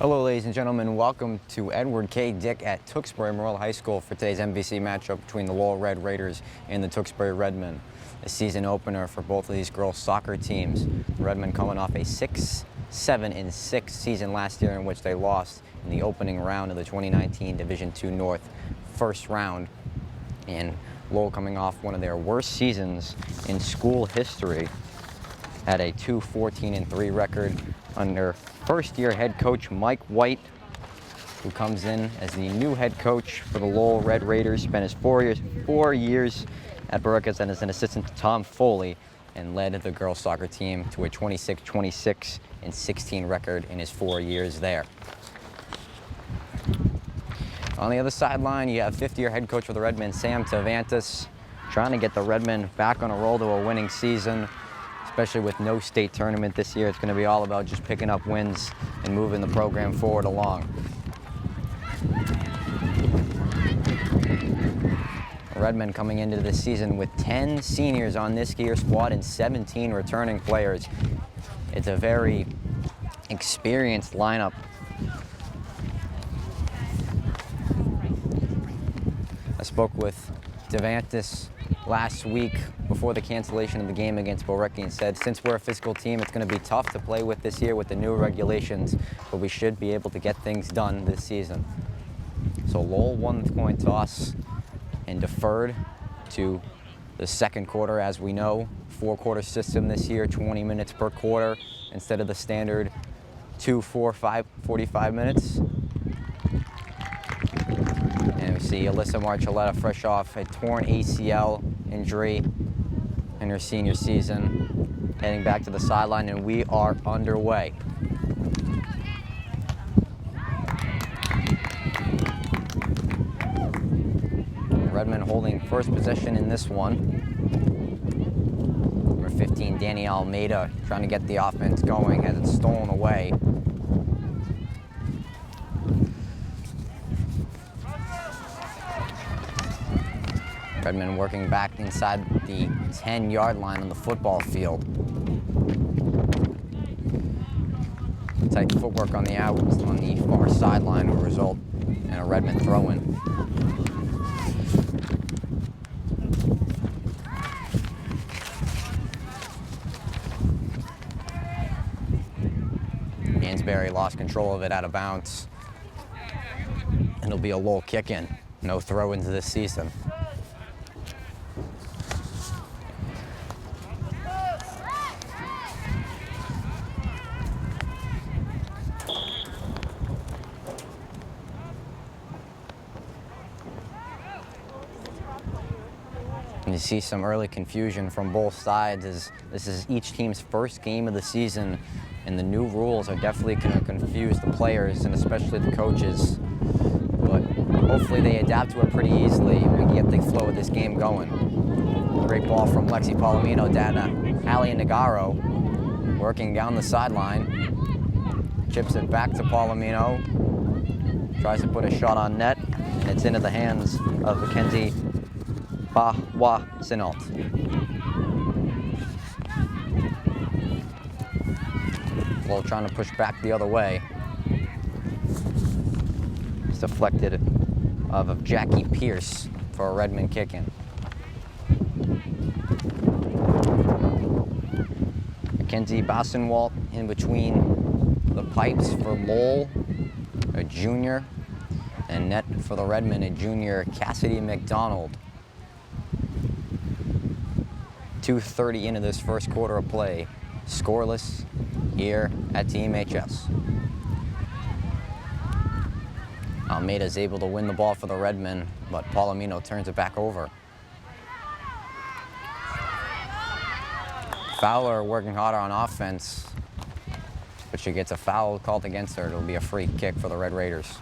Hello, ladies and gentlemen. Welcome to Edward K. Dick at Tewksbury Memorial High School for today's MVC matchup between the Lowell Red Raiders and the Tewksbury Redmen. A season opener for both of these girls' soccer teams. The Redmen coming off a 6-7-6 season last year in which they lost in the opening round of the 2019 Division II North first round. And Lowell coming off one of their worst seasons in school history, had a 2-14-3 record under first-year head coach Mike White, who comes in as the new head coach for the Lowell Red Raiders. Spent his 4 years at Barracas and as an assistant to Tom Foley, and led the girls soccer team to a 26-26-16 record in his 4 years there. On the other sideline, you have 50-year head coach for the Redmen, Sam Tavantis, trying to get the Redmen back on a roll to a winning season. Especially with no state tournament this year, it's going to be all about just picking up wins and moving the program forward along. Redmen coming into this season with 10 seniors on this year's squad and 17 returning players. It's a very experienced lineup. I spoke with Devantis last week before the cancellation of the game against Borecki and said, since we're a physical team, it's going to be tough to play with this year with the new regulations, but we should be able to get things done this season. So Lowell won the coin toss and deferred to the second quarter. As we know, 4-quarter system this year, 20 minutes per quarter instead of the standard 45 minutes. And we see Alyssa Marcelletta fresh off a torn ACL injury in her senior season, heading back to the sideline, and we are underway. Redmen holding first possession in this one. Number 15, Danny Almeida, trying to get the offense going, has it stolen away. Redmen working back inside the 10-yard line on the football field. Tight footwork on the far sideline will result in a Redmen throw-in. Ansbury lost control of it out of bounds. And it'll be a Lowell kick-in. No throw-ins this season. You see some early confusion from both sides, as this is each team's first game of the season, and the new rules are definitely going to confuse the players and especially the coaches. But hopefully they adapt to it pretty easily and we can get the flow of this game going. Great ball from Lexi Palomino down to Allie Nagaro, working down the sideline. Chips it back to Palomino, tries to put a shot on net, and it's into the hands of Mackenzie Bahwa Sinalt. Lowell trying to push back the other way. It's deflected of Jackie Pierce for a Redmen kick-in. Mackenzie Basenwalt in between the pipes for Lowell, a junior, and net for the Redmen, a junior, Cassidy McDonald. 2:30 into this first quarter of play, scoreless here at TMHS. Almeida is able to win the ball for the Redmen, but Palomino turns it back over. Fowler working harder on offense, but she gets a foul called against her. It'll be a free kick for the Red Raiders.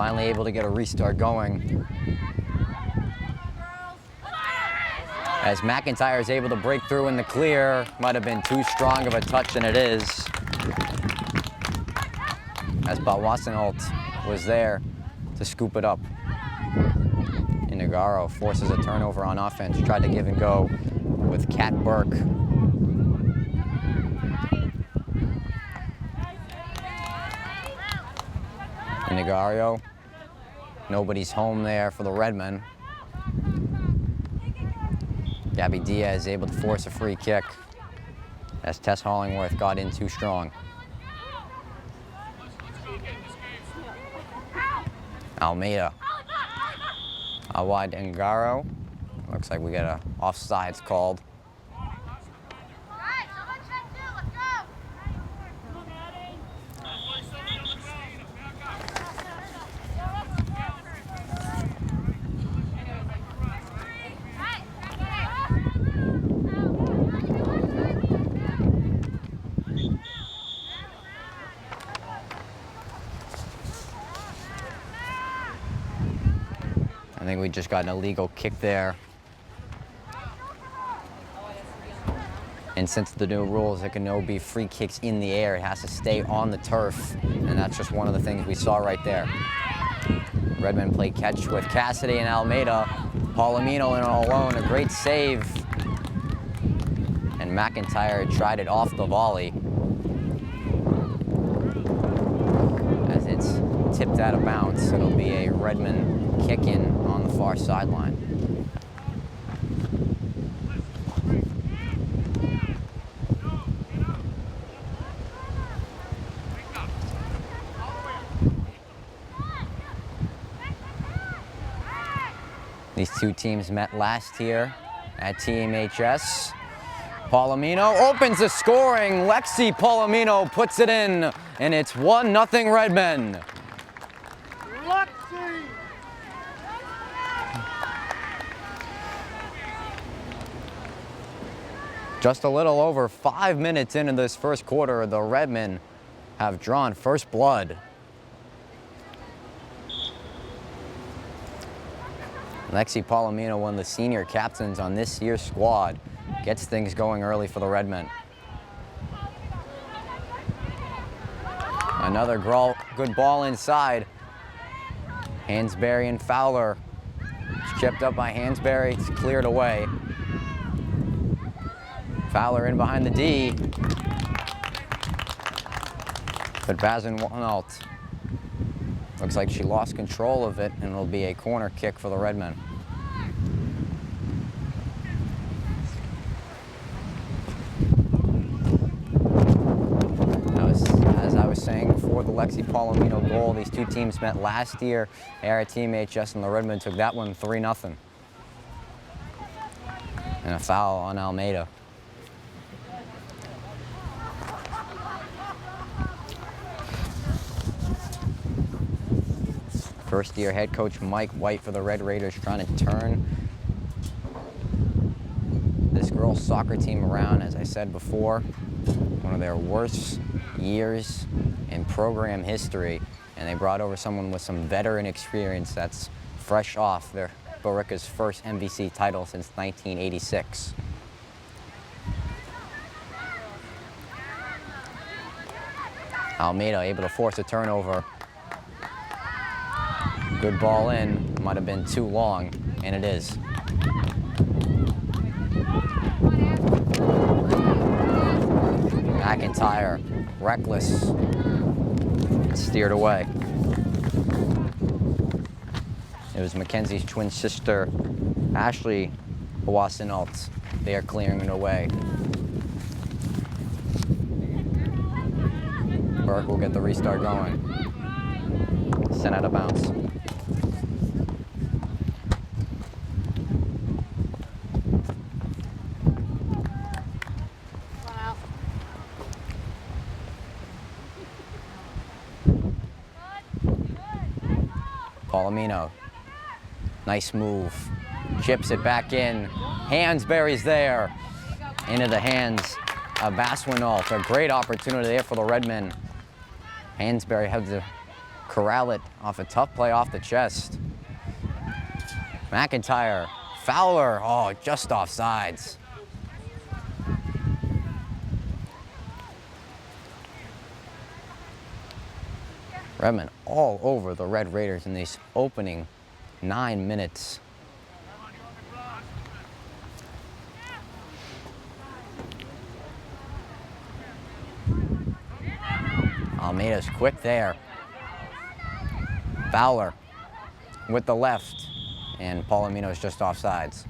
finally able to get a restart going. As McIntyre is able to break through in the clear, might have been too strong of a touch, and it is. As Balwasenholt was there to scoop it up. Inagaro forces a turnover on offense, tried to give and go with Kat Burke. Inagario, nobody's home there for the Redmen. Gabby Diaz able to force a free kick as Tess Hollingworth got in too strong. Almeida. Out wide to Ngaro. Looks like we got a offsides called. I think we just got an illegal kick there. And since the new rules, there can no be free kicks in the air. It has to stay on the turf. And that's just one of the things we saw right there. Redmen play catch with Cassidy and Almeida. Palomino in alone, a great save. And McIntyre tried it off the volley. As it's tipped out of bounds, it'll be a Redmen kick in on the far sideline. These two teams met last year at TMHS. Palomino opens the scoring. Lexi Palomino puts it in, and it's 1-0 Redmen. Just a little over 5 minutes into this first quarter, the Redmen have drawn first blood. Lexi Palomino, one of the senior captains on this year's squad, gets things going early for the Redmen. Another good ball inside. Hansberry and Fowler. It's chipped up by Hansberry, it's cleared away. Fowler in behind the D. But Basenwalt looks like she lost control of it, and it'll be a corner kick for the Redmen. As I was saying before the Lexi Palomino goal, these two teams met last year here at TMHS, and the Redmen took that one 3-0. And a foul on Almeida. First-year head coach Mike White for the Red Raiders trying to turn this girls' soccer team around. As I said before, one of their worst years in program history, and they brought over someone with some veteran experience that's fresh off their Borica's first MVC title since 1986. Almeida able to force a turnover. Good ball in, might have been too long, and it is. McIntyre, reckless, steered away. It was Mackenzie's twin sister, Ashley Balwasenholt. They are clearing it away. Burke will get the restart going. Sent out of bounds. Palomino, nice move, chips it back in. Hansberry's there, into the hands of Basenwalt. A great opportunity there for the Redmen. Hansberry had to corral it off a tough play off the chest. McIntyre, Fowler, oh, just offsides. Redmond all over the Red Raiders in these opening 9 minutes. Almeida's quick there. Fowler with the left, and Palomino's just offsides.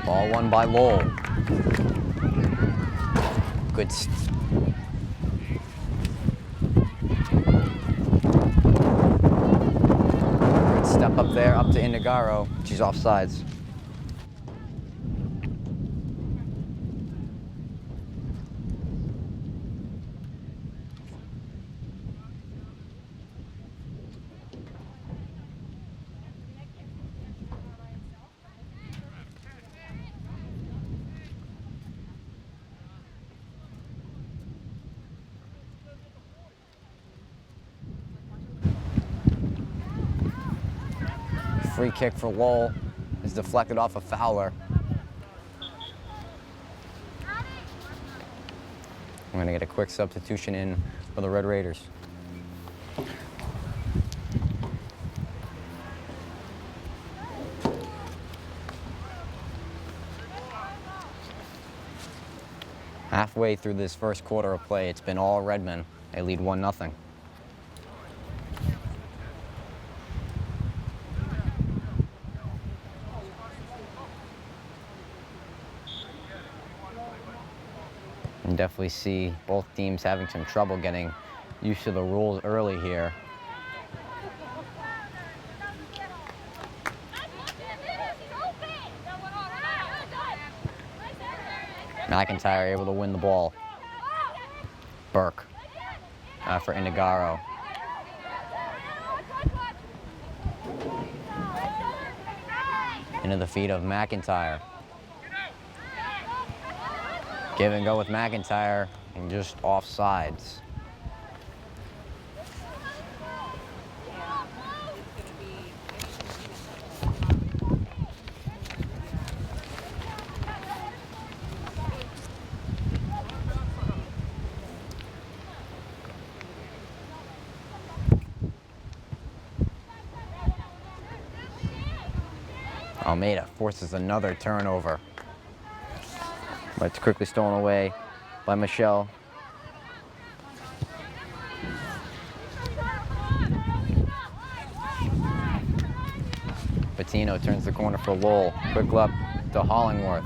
Ball won by Lowell. Good step up there, up to Indigaro. She's offsides. Free kick for Lowell is deflected off of Fowler. We're going to get a quick substitution in for the Red Raiders. Halfway through this first quarter of play, it's been all Redmond. They lead 1-0. You definitely see both teams having some trouble getting used to the rules early here. McIntyre able to win the ball. Burke for Indigaro. Into the feet of McIntyre. Give and go with McIntyre, and just offsides. Almeida forces another turnover. But it's quickly stolen away by Michelle. Patino turns the corner for Lowell. Quick up to Hollingworth.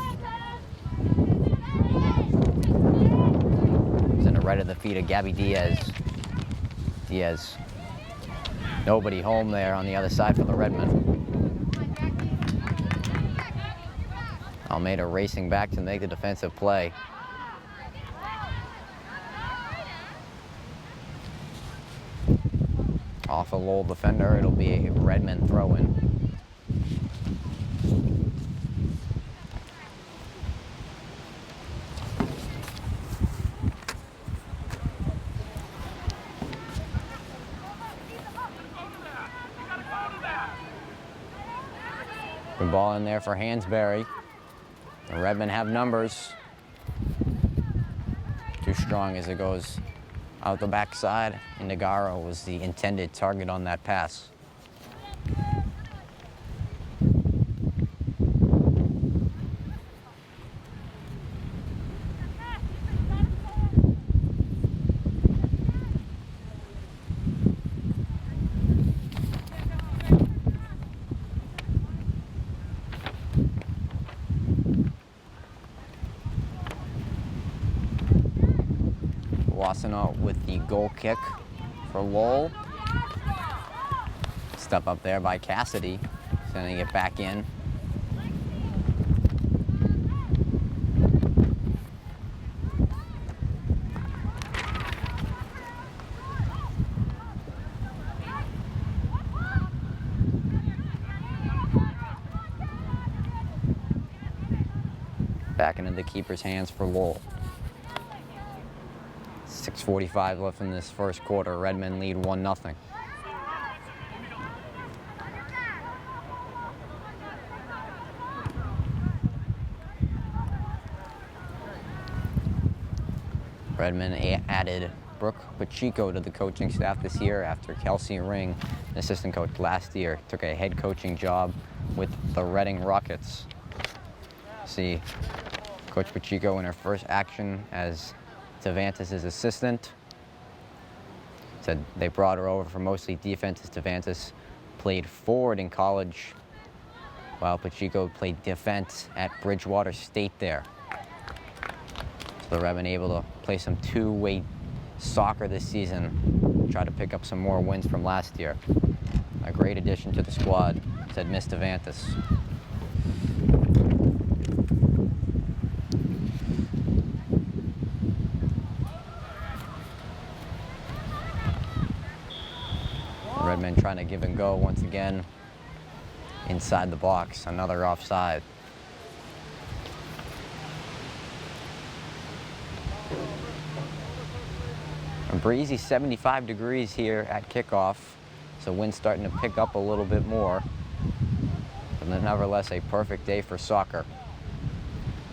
It's in the right of the feet of Gabby Diaz. Diaz. Nobody home there on the other side for the Redmen. Almeida racing back to make the defensive play. Off a Lowell defender, it'll be a Redmond throw-in. Good ball in there for Hansberry. The Redmen have numbers. Too strong as it goes out the backside. Indigaro was the intended target on that pass. Wassenaw with the goal kick for Lowell. Step up there by Cassidy, sending it back in. Back into the keeper's hands for Lowell. 6:45 left in this first quarter. Redmen lead 1-0. Redmen added Brooke Pacheco to the coaching staff this year after Kelsey Ring, an assistant coach last year, took a head coaching job with the Reading Rockets. See Coach Pacheco in her first action as Tevantis' assistant. Said they brought her over for mostly defense as Tevantis played forward in college, while Pacheco played defense at Bridgewater State there. So the Redmen able to play some two-way soccer this season, try to pick up some more wins from last year. A great addition to the squad, said Miss Tevantis. Redmen trying to give and go once again inside the box, another offside. A breezy 75 degrees here at kickoff, so wind's starting to pick up a little bit more. But nevertheless, a perfect day for soccer.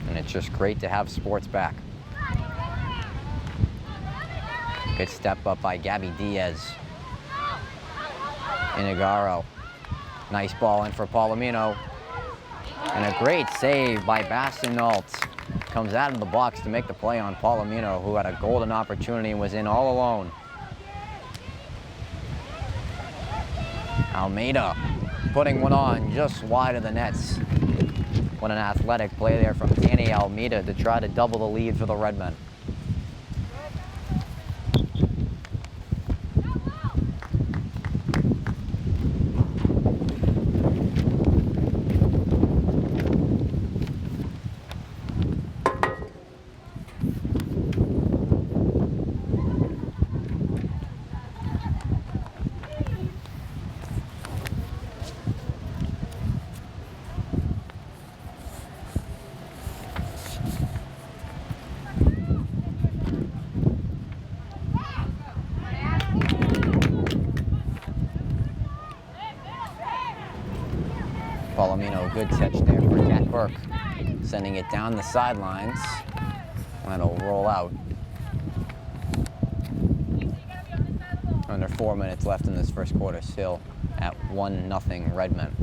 And it's just great to have sports back. Good step up by Gabby Diaz. Inagaro. Nice ball in for Palomino. And a great save by Bastin-Alt. Comes out of the box to make the play on Palomino, who had a golden opportunity and was in all alone. Almeida putting one on just wide of the nets. What an athletic play there from Danny Almeida to try to double the lead for the Redmen. Palomino, good catch there for Kat Burke. Sending it down the sidelines. That'll roll out. Under 4 minutes left in this first quarter, still at 1-0 Redmen.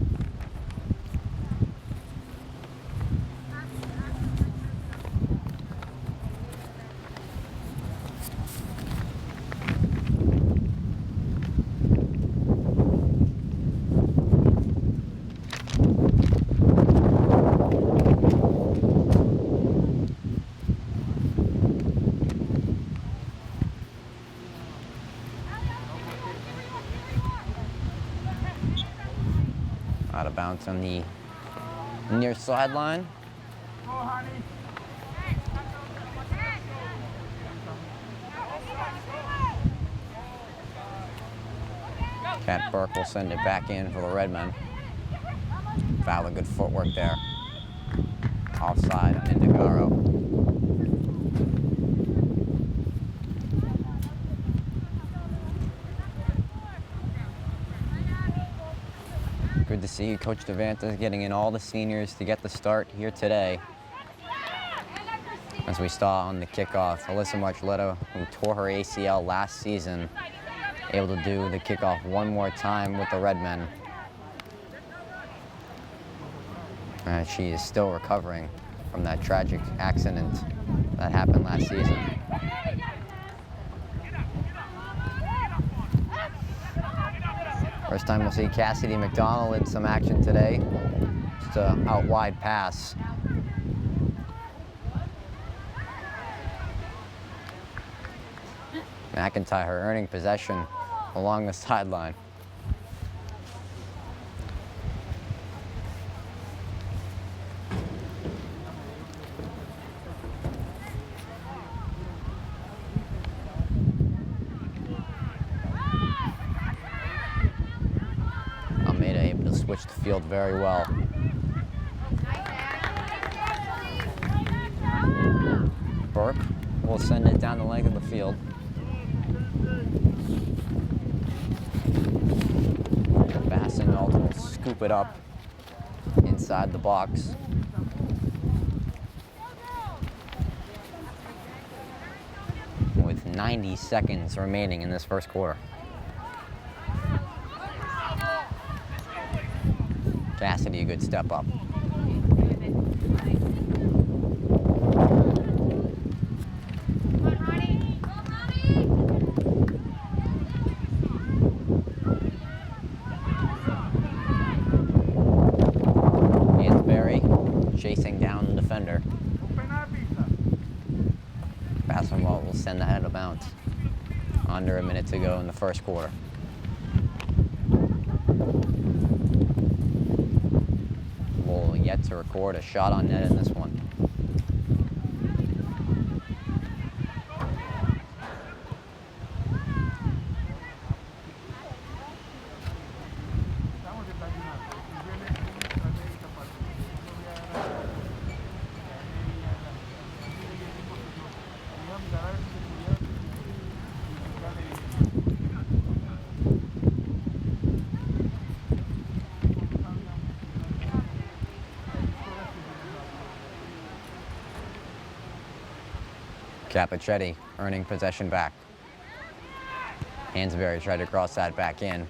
Out of bounds on the near sideline. Kat Burke will send it back in for the Redmen. Valid good footwork there. Offside on Indigaro. Good to see Coach Tevantis getting in all the seniors to get the start here today. As we saw on the kickoff, Alyssa Marchelletto, who tore her ACL last season, able to do the kickoff one more time with the Redmen. She is still recovering from that tragic accident that happened last season. First time we'll see Cassidy McDonald in some action today. Just an out wide pass. McIntyre earning possession along the sideline. Almeida able to switch the field very well. Burke will send it down the leg of the field. Bassenold will scoop it up inside the box. With 90 seconds remaining in this first quarter. Cassidy, a good step up. Chasing down the defender. Basketball will send that out of bounds. Under a minute to go in the first quarter. Lowell yet to record a shot on net in this one. Capichetti earning possession back. Hansberry tried to cross that back in.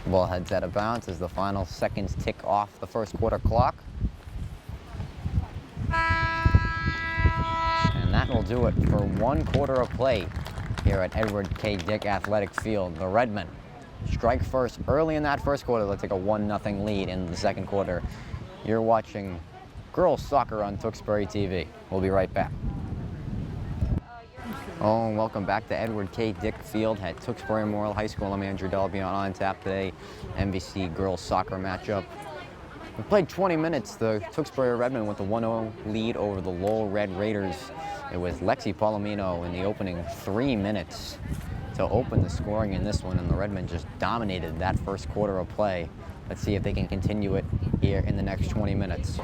Ball heads out of bounds as the final seconds tick off the first quarter clock. And that will do it for 1 quarter of play here at Edward K. Dick Athletic Field. The Redmen strike first early in that first quarter. They'll take a 1-0 lead in the second quarter. You're watching girls soccer on Tewksbury TV. We'll be right back. Oh, and welcome back to Edward K. Dick Field at Tewksbury Memorial High School. I'm Andrew Delby on tap today. MVC girls soccer matchup. We played 20 minutes. The Tewksbury Redmen with the 1-0 lead over the Lowell Red Raiders. It was Lexi Palomino in the opening 3 minutes to open the scoring in this one, and the Redmen just dominated that first quarter of play. Let's see if they can continue it here in the next 20 minutes.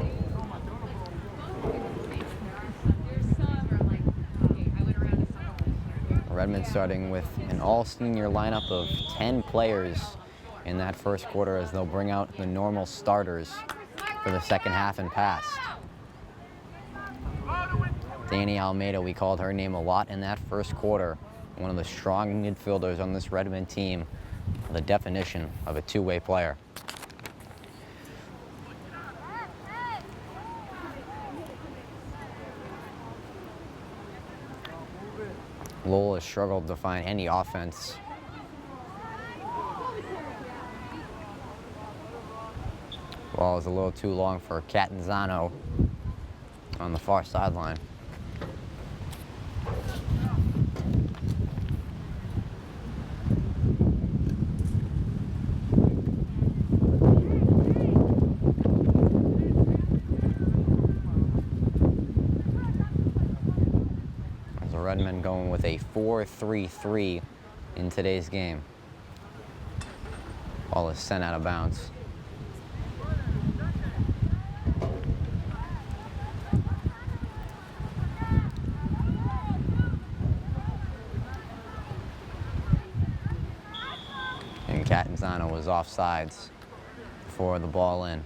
Redmond starting with an all-senior lineup of 10 players in that first quarter as they'll bring out the normal starters for the second half and past. Danny Almeida, we called her name a lot in that first quarter. One of the strong midfielders on this Redmond team, the definition of a two-way player. Lowell has struggled to find any offense. Ball is a little too long for Catanzano on the far sideline. Redmond going with a 4-3-3 in today's game. Ball is sent out of bounds. And Catanzano was offsides for the ball in.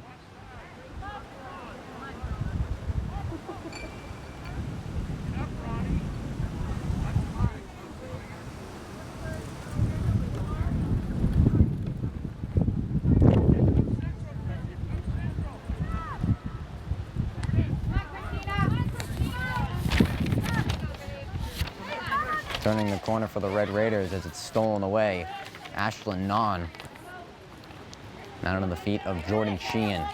Turning the corner for the Red Raiders as it's stolen away. Ashlyn Nahn. Now under the feet of Jordan Sheehan.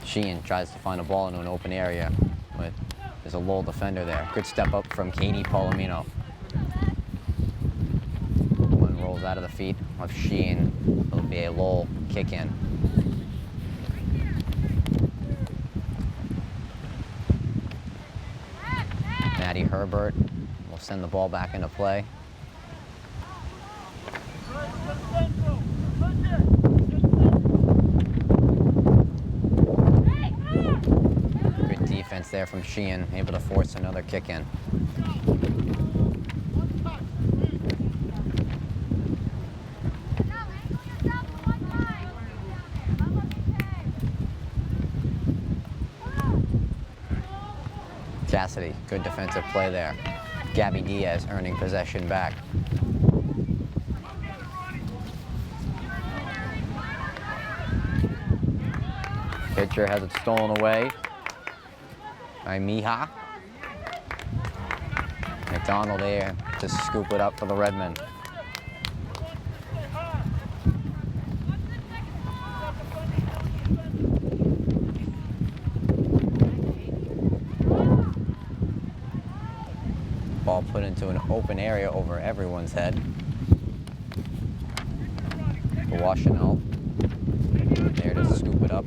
Sheehan tries to find a ball into an open area, but there's a Lowell defender there. Good step up from Katie Palomino. One rolls out of the feet of Sheehan. It'll be a Lowell kick in. Maddie Herbert will send the ball back into play. there from Sheehan, able to force another kick in. Cassidy, good defensive play there. Gabby Diaz earning possession back. Pitcher has it stolen away by Mija. McDonald there to scoop it up for the Redmen. Ball put into an open area over everyone's head. Washinell there to scoop it up.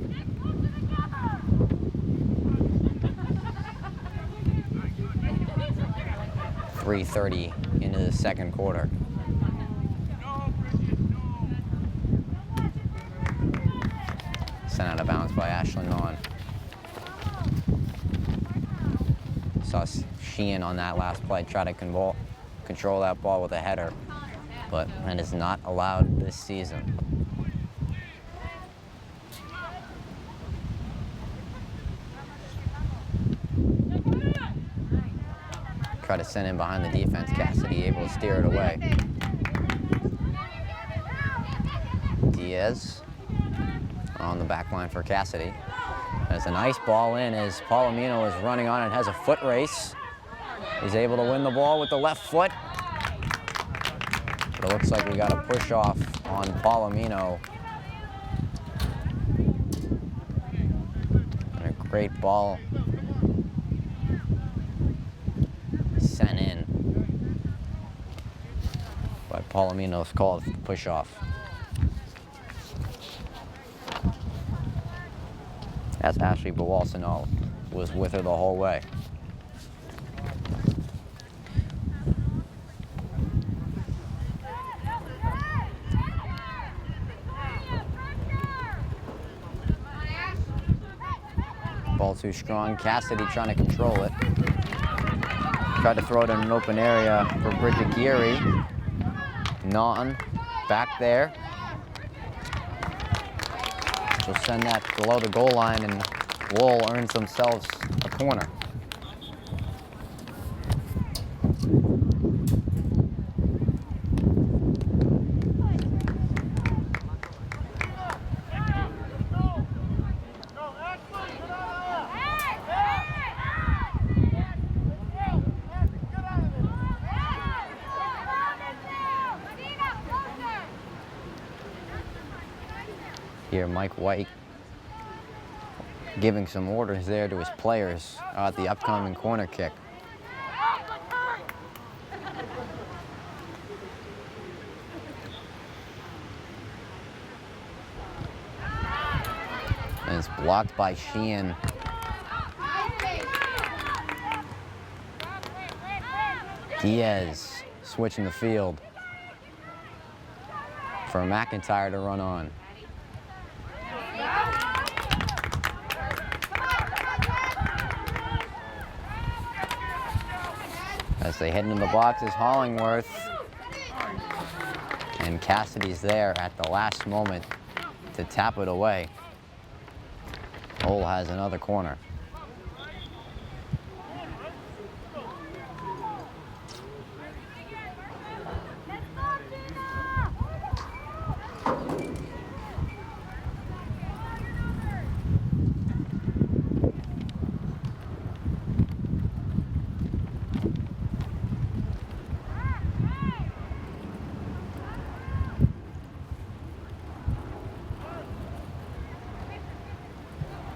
.3:30 into the second quarter. Sent out of bounds by Ashlyn Mon. Saw Sheehan on that last play try to control that ball with a header, but that is not allowed this season. Try to send in behind the defense. Cassidy able to steer it away. Diaz on the back line for Cassidy. There's a nice ball in as Palomino is running on and has a foot race. He's able to win the ball with the left foot. But it looks like we got a push off on Palomino. And a great ball sent in. But Palomino's called for the push off. As Ashley Bawalsano was with her the whole way. Ball too strong. Cassidy trying to control it. Tried to throw it in an open area for Bridget Geary. Naughton back there. She'll send that below the goal line, and Lowell earns themselves a corner. Here, Mike White giving some orders there to his players at the upcoming corner kick. And it's blocked by Sheehan. Diaz switching the field for McIntyre to run on. As they head into the box is Hollingworth. And Cassidy's there at the last moment to tap it away. Lowell has another corner.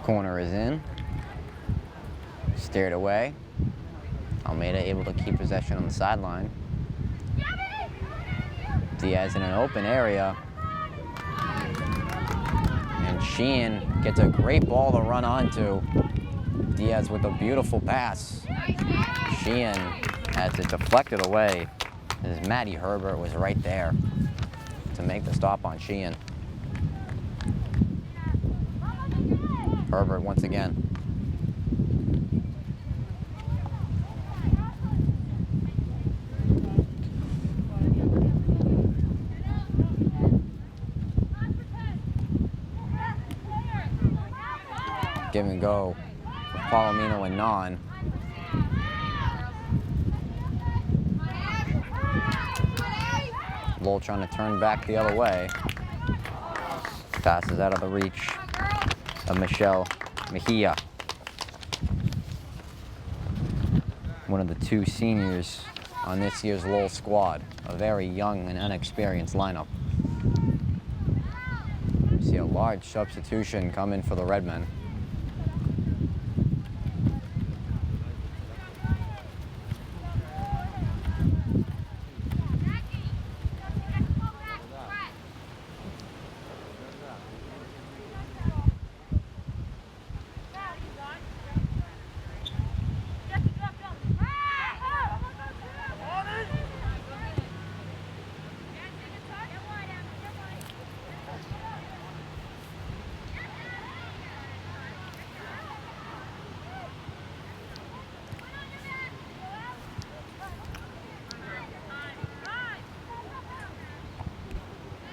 Corner is in. Steered away. Almeida able to keep possession on the sideline. Diaz in an open area. And Sheehan gets a great ball to run onto. Diaz with a beautiful pass. Sheehan has it deflected away as Maddie Herbert was right there to make the stop on Sheehan. Herbert once again. give and go for Palomino and Non. Lowell trying to turn back the other way. Passes out of the reach of Michelle Mejia, one of the two seniors on this year's Lowell squad, a very young and inexperienced lineup. We see a large substitution come in for the Redmen.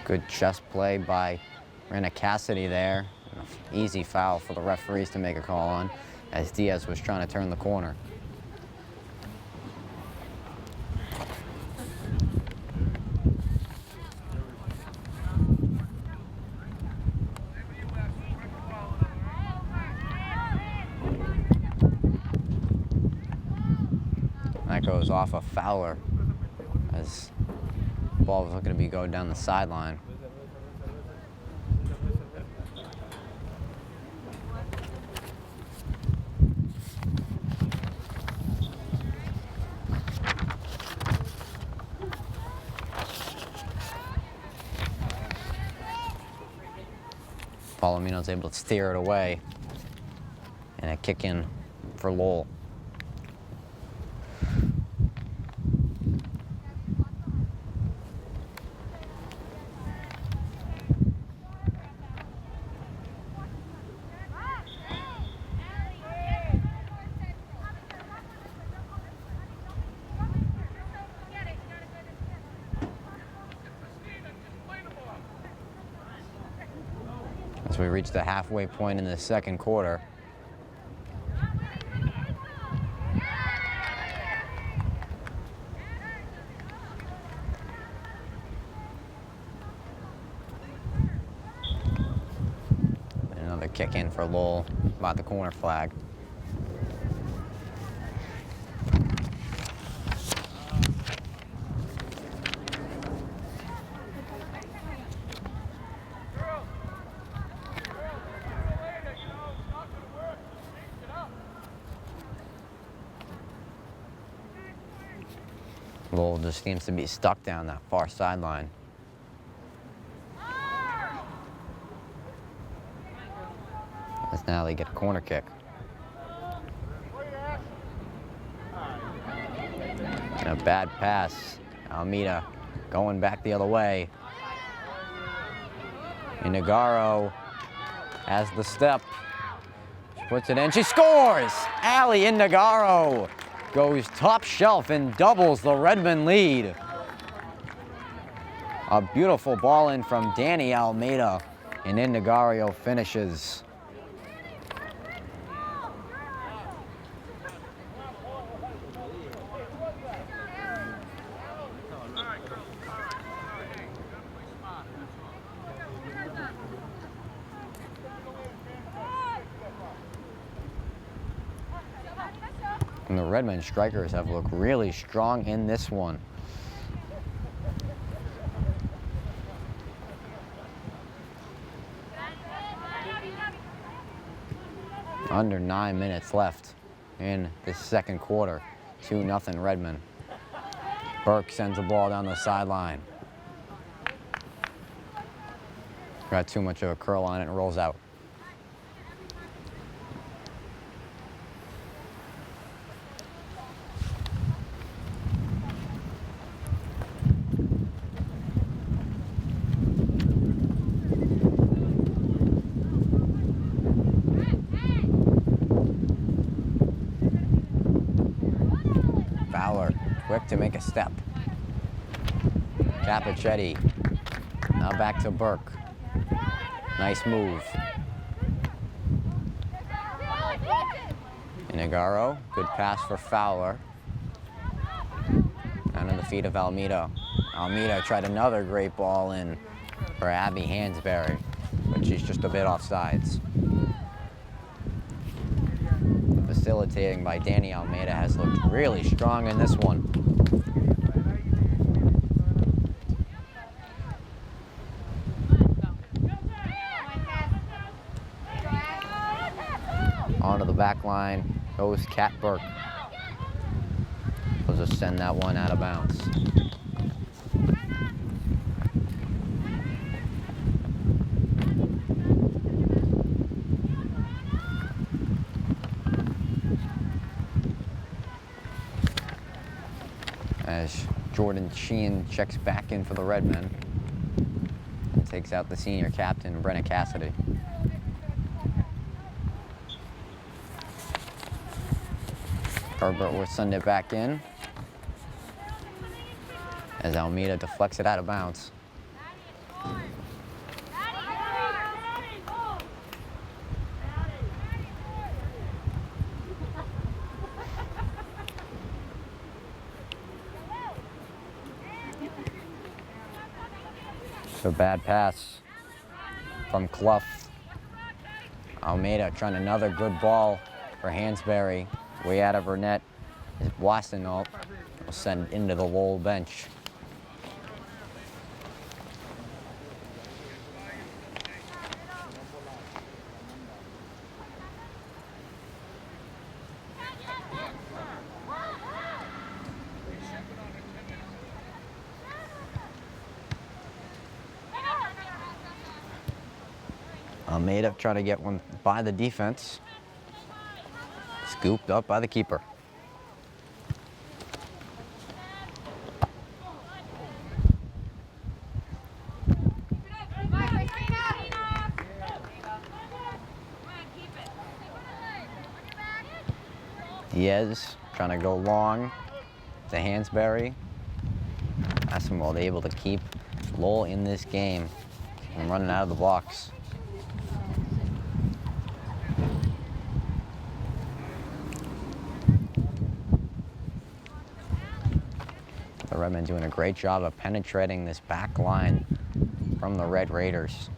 Good chest play by Rena Cassidy there. Easy foul for the referees to make a call on as Diaz was trying to turn the corner. That goes off a Fowler as the ball was looking to be going down the sideline. Palomino's able to steer it away, and a kick in for Lowell. As we reach the halfway point in the second quarter. Another kick in for Lowell, about the corner flag. Lowell just seems to be stuck down that far sideline. As now they get a corner kick. And a bad pass. Almeida going back the other way. And Nagaro has the step. She puts it in, she scores! Allie Indagaro goes top shelf and doubles the Redmen lead. A beautiful ball in from Danny Almeida, and Indagario finishes. And the Redmen strikers have looked really strong in this one. Under 9 minutes left in this second quarter. 2-0 Redmen. Burke sends the ball down the sideline. Got too much of a curl on it and rolls out. Fowler, quick to make a step. Capichetti, now back to Burke. Nice move. Inagaro, good pass for Fowler. Under the feet of Almeida. Almeida tried another great ball in for Abby Hansberry, but she's just a bit offsides. Facilitating by Danny Almeida has looked really strong in this one. Onto the back line goes Kat Burke. We'll just send that one out of bounds. As Jordan Sheehan checks back in for the Redmen and takes out the senior captain, Brenna Cassidy. Herbert will send it back in as Almeida deflects it out of bounds. So bad pass from Clough. Almeida trying another good ball for Hansberry. Way out of her net is Wassenault. Will send into the Lowell bench. Almeida trying to get one by the defense. Scooped up by the keeper. Diaz trying to go long to Hansberry. Asimov able to keep Lowell in this game and running out of the blocks. The Redmen doing a great job of penetrating this back line from the Red Raiders.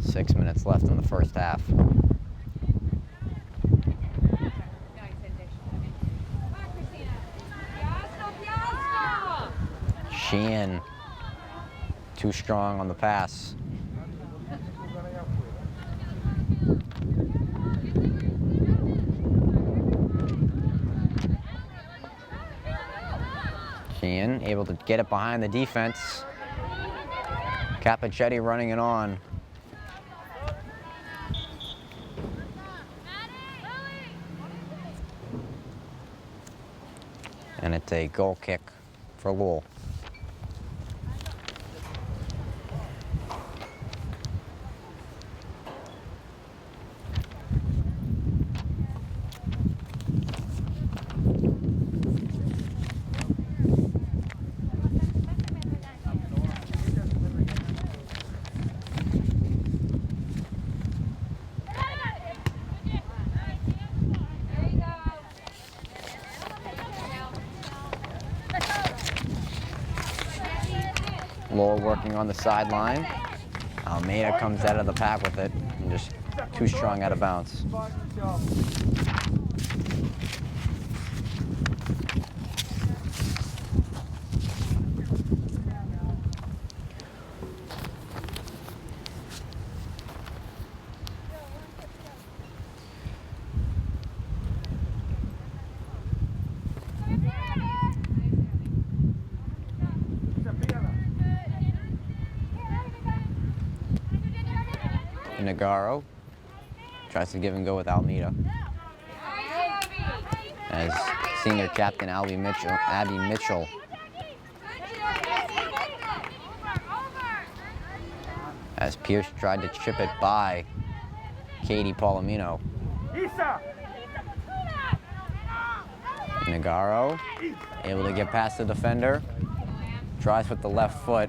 Six minutes left in the first half. Sheehan, too strong on the pass. Sheehan able to get it behind the defense. Capichetti running it on. And it's a goal kick for Lowell. Lowell working on the sideline. Almeida comes out of the pack with it and just too strong out of bounds. Nagaro tries to give and go with Almeida. As senior captain Abby Mitchell as Pierce tried to chip it by Katie Palomino. Nagaro Able to get past the defender. Tries with the left foot.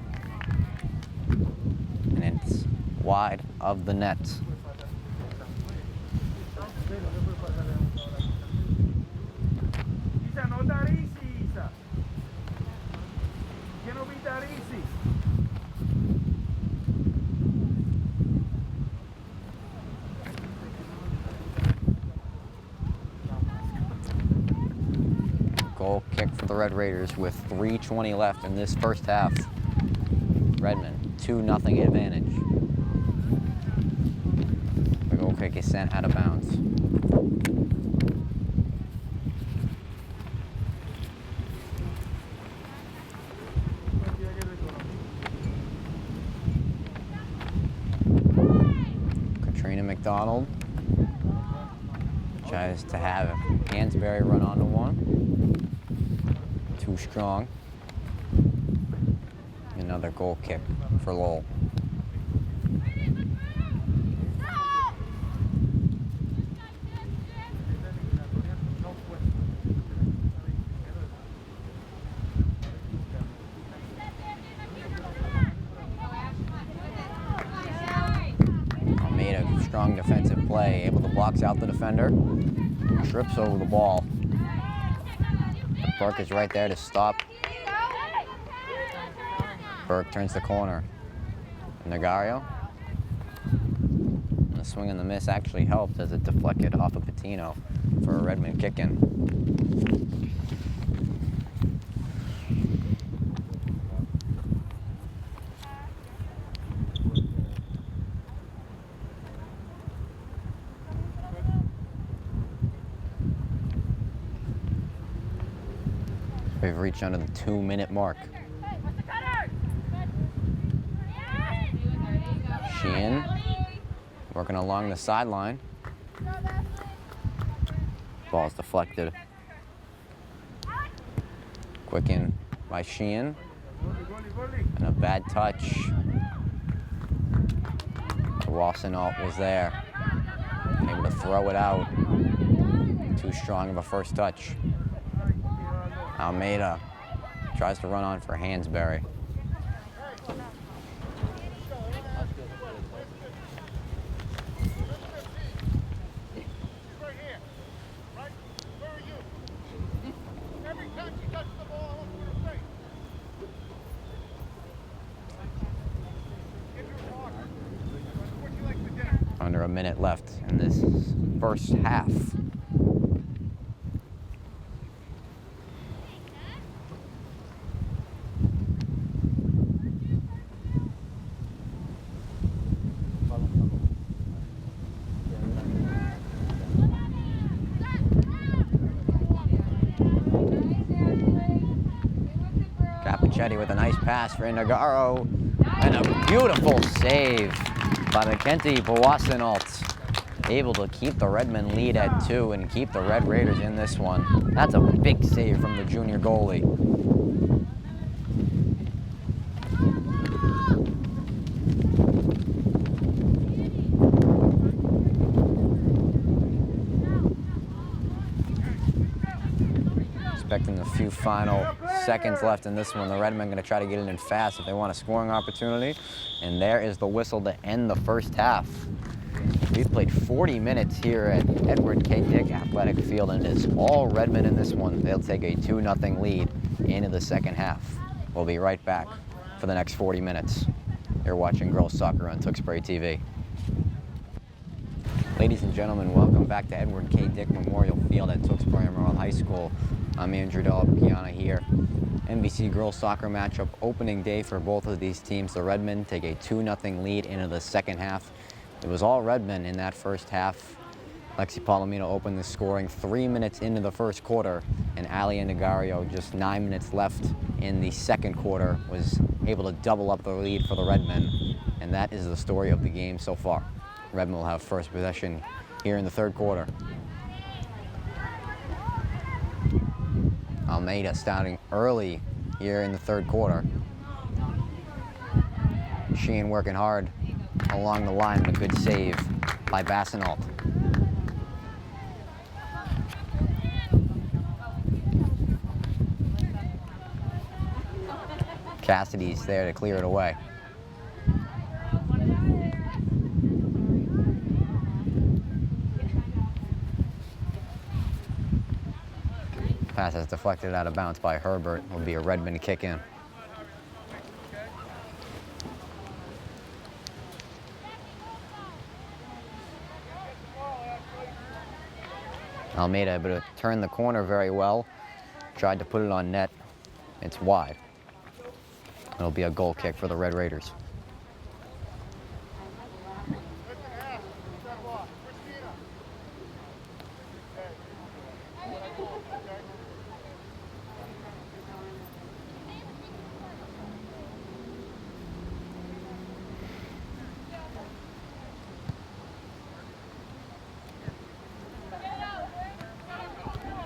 And it's wide of the net. Goal kick for the Red Raiders with 3:20 left in this first half. Redmond, 2-0 advantage. The goal kick is sent out of bounds. McDonald tries to have Hansberry run onto one. Too strong. Another goal kick for Lowell. Strong defensive play, able to box out the defender, trips over the ball. Burke is right there to stop. Burke turns the corner. Negario. And the swing and the miss actually helped as it deflected off of Patino for a Redmond kick-in. We've reached under the 2-minute mark. Sheehan working along the sideline. Ball's deflected. Quick in by Sheehan. And a bad touch. Wassenault was there. Able to throw it out. Too strong of a first touch. Almeida tries to run on for Hansberry. Under a minute left in this first half. With a nice pass for Negaro, and a beautiful save by McKenty Wassenault. Able to keep the Redmond lead at 2 and keep the Red Raiders in this one. That's a big save from the junior goalie. Expecting a few final seconds left in this one. The Redmen going to try to get it in fast if they want a scoring opportunity. And there is the whistle to end the first half. We've played 40 minutes here at Edward K. Dick Athletic Field, and it's all Redmen in this one. They'll take a 2-0 lead into the second half. We'll be right back for the next 40 minutes. You're watching Girls Soccer on Tewksbury TV. Ladies and gentlemen, welcome back to Edward K. Dick Memorial Field at Tewksbury Memorial High School. I'm Andrew Delapiana here. NBC Girls Soccer matchup opening day for both of these teams. The Redmen take a 2-0 lead into the second half. It was all Redmen in that first half. Lexi Palomino opened the scoring 3 minutes into the first quarter, and Alia Negario, just 9 minutes left in the second quarter, was able to double up the lead for the Redmen. And that is the story of the game so far. Redmen will have first possession here in the third quarter. Almeida starting early here in the third quarter. Sheehan working hard along the line, and a good save by Wassenault. Cassidy's there to clear it away. Pass is deflected out of bounds by Herbert. Will be a Redmond kick in. Almeida able to turn the corner very well. Tried to put it on net. It's wide. It'll be a goal kick for the Red Raiders.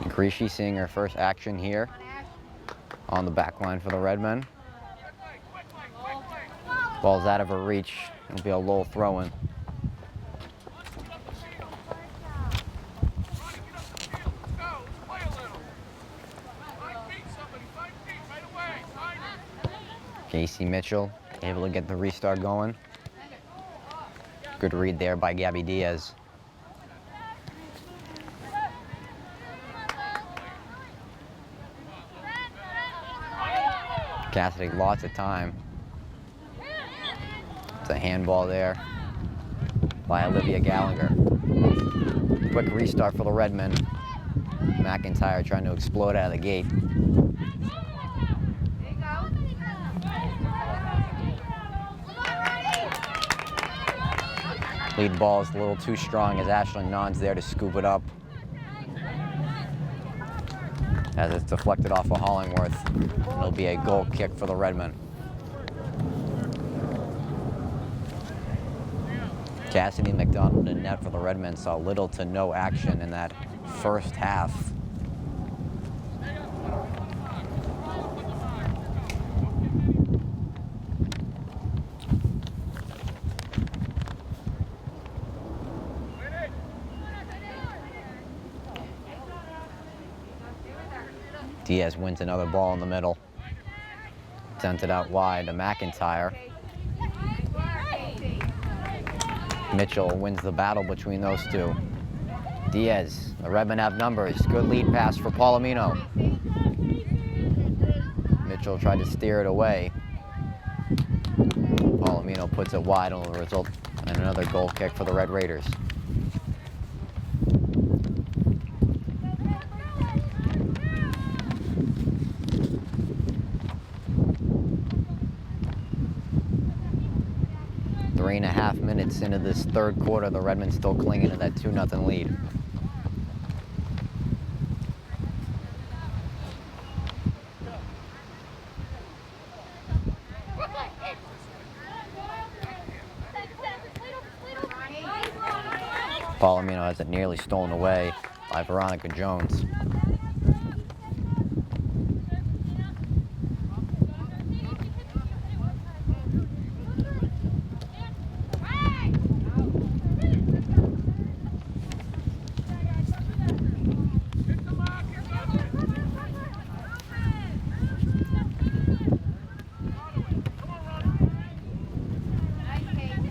Grishey seeing her first action here on the back line for the Redmen. Ball's out of her reach. It'll be a Lowell throw-in. Casey Mitchell able to get the restart going. Good read there by Gabby Diaz. Cassidy, lots of time. It's a handball there by Olivia Gallagher. Quick restart for the Redmen. McIntyre trying to explode out of the gate. Lead ball is a little too strong as Ashlyn Non's there to scoop it up. As it's deflected off of Hollingworth. It'll be a goal kick for the Redmen. Cassidy McDonald in net for the Redmen saw little to no action in that first half. Diaz wins another ball in the middle. Sent it out wide to McIntyre. Mitchell wins the battle between those two. Diaz, the Redmen have numbers. Good lead pass for Palomino. Mitchell tried to steer it away. Palomino puts it wide and will result in another goal kick for the Red Raiders. Three and a half minutes into this third quarter, the Redmen still clinging to that 2-0 lead. Palomino has it nearly stolen away by Veronica Jones.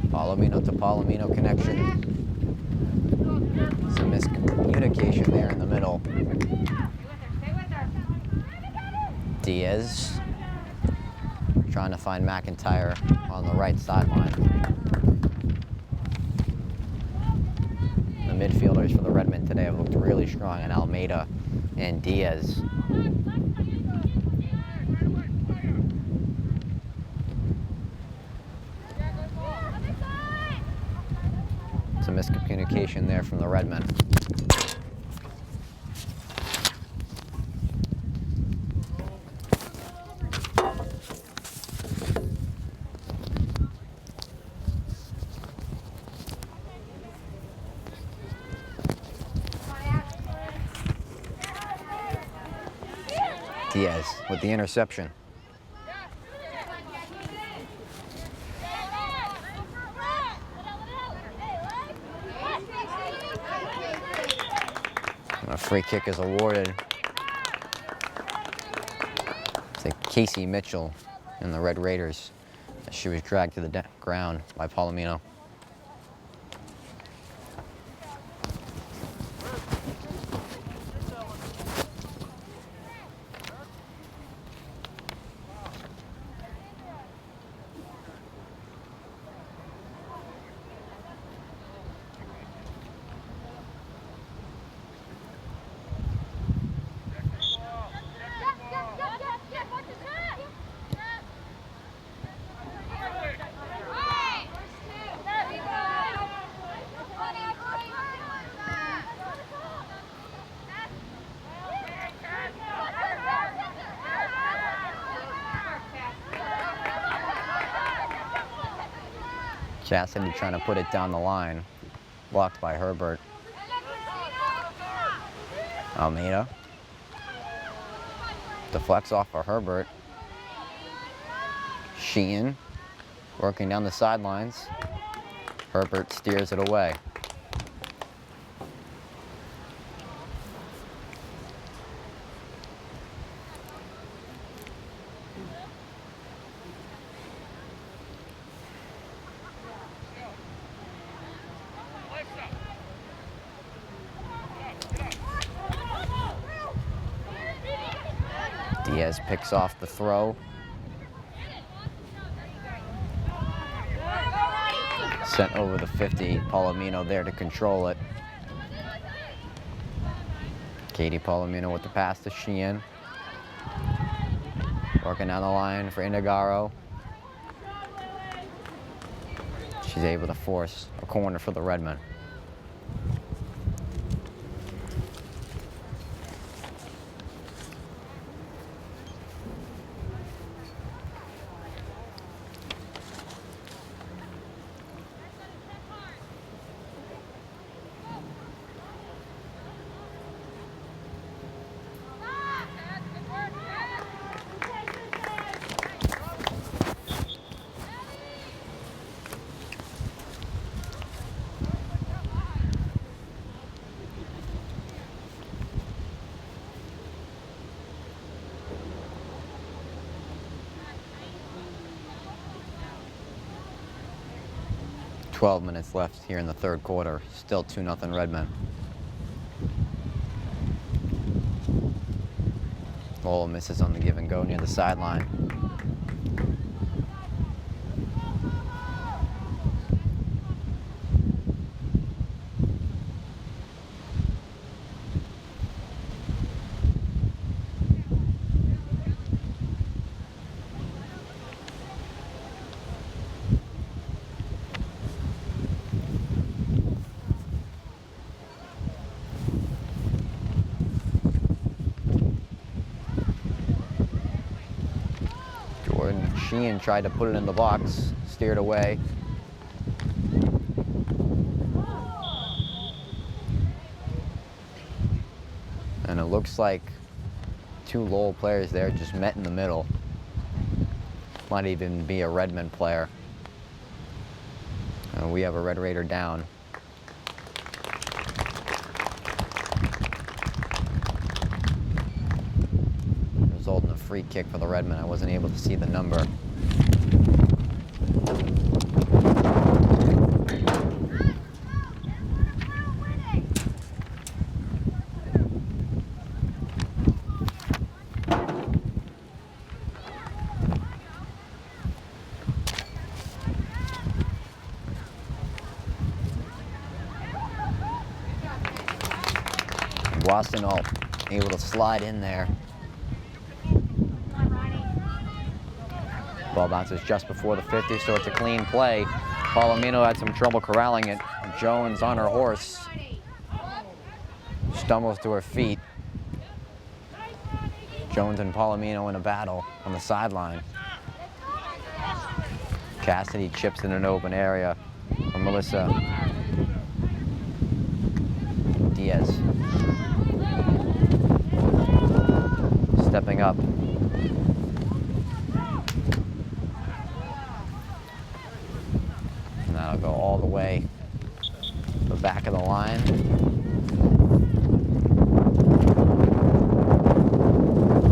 Palomino to Palomino connection. Some miscommunication there in the middle. Diaz trying to find McIntyre on the right sideline. The midfielders for the Redmen today have looked really strong in Almeida and Diaz. Some miscommunication there from the Redmen. Diaz with the interception. A free kick is awarded to Casey Mitchell. and the Red Raiders as she was dragged to the ground by Palomino. Chastity trying to put it down the line, blocked by Herbert. Almeida deflects off of Herbert. Sheehan working down the sidelines. Herbert steers it away. Diaz picks off the throw. Sent over the 50. Palomino there to control it. Katie Palomino with the pass to Sheehan. Working down the line for Indagaro. She's able to force a corner for the Redmen. "12 minutes left here in the third quarter. Still 2-0 Redmen. Lowell misses on the give and go near the sideline. Sheehan tried to put it in the box, steered away. And it looks like two Lowell players there just met in the middle. Might even be a Redmen player. We have a Red Raider down. Result in a free kick for the Redmen. I wasn't able to see the number. Boston all able to slide in there. Ball bounces just before the 50, so it's a clean play. Palomino had some trouble corralling it. Jones on her horse. Stumbles to her feet. Jones and Palomino in a battle on the sideline. Cassidy chips in an open area for Melissa Diaz. Stepping up. And that'll go all the way to the back of the line.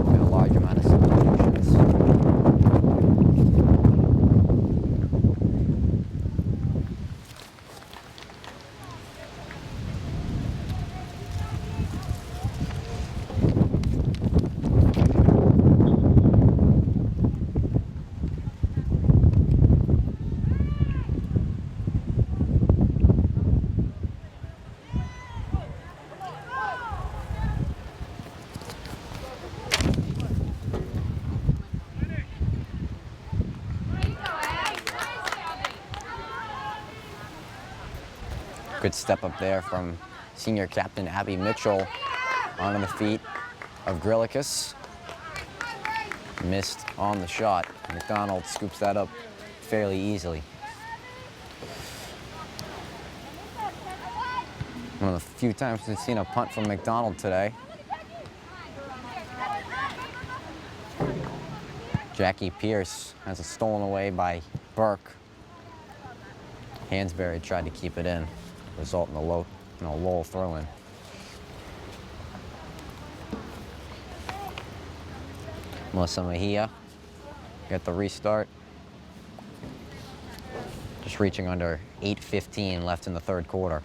And a large amount of substitutions. Good step up there from senior captain Abby Mitchell onto the feet of Grillicus. Missed on the shot. McDonald scoops that up fairly easily. One of the few times we've seen a punt from McDonald today. Jackie Pierce has it stolen away by Burke. Hansberry tried to keep it in, result in a Lowell throw-in. Melissa Mejia get the restart. Just reaching under 8:15 left in the third quarter.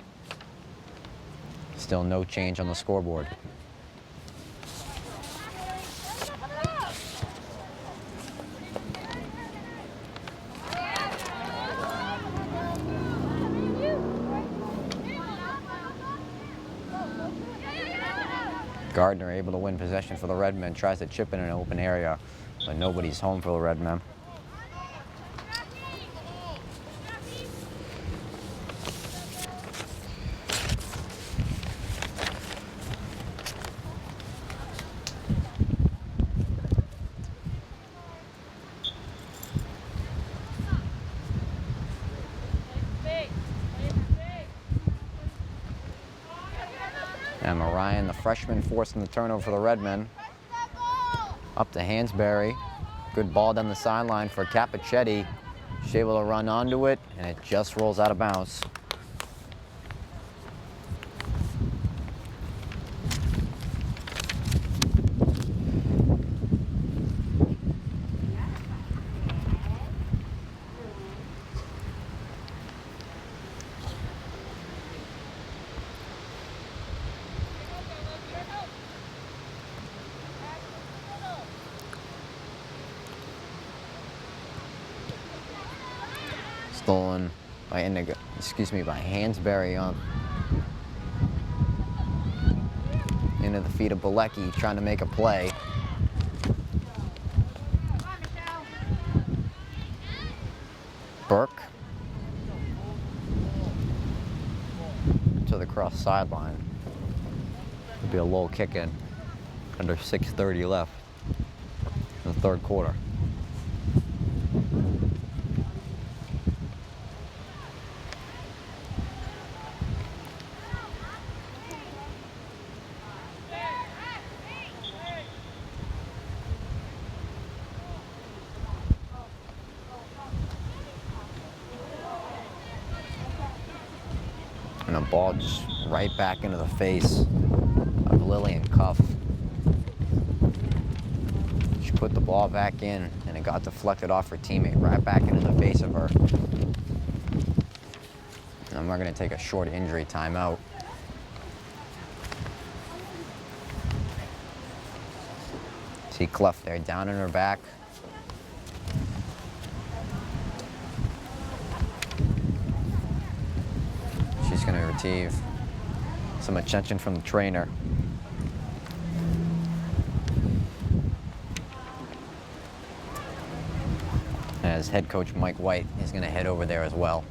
Still no change on the scoreboard. Gardner able to win possession for the Redmen, tries to chip in an open area, but nobody's home for the Redmen. And Marion, the freshman, forcing the turnover for the Redmen. Up to Hansberry. Good ball down the sideline for Capichetti. She's able to run onto it, and it just rolls out of bounds. Stolen by by Hansberry on into the feet of Bilecki, trying to make a play. Burke to the cross sideline. It'll be a Lowell kick in. Under 6:30 left in the third quarter. And a ball just right back into the face of Lillian Cuff. She put the ball back in, and it got deflected off her teammate right back into the face of her. And we're going to take a short injury timeout. See Clough there, down in her back. She's going to receive some attention from the trainer. As head coach Mike White is going to head over there as well.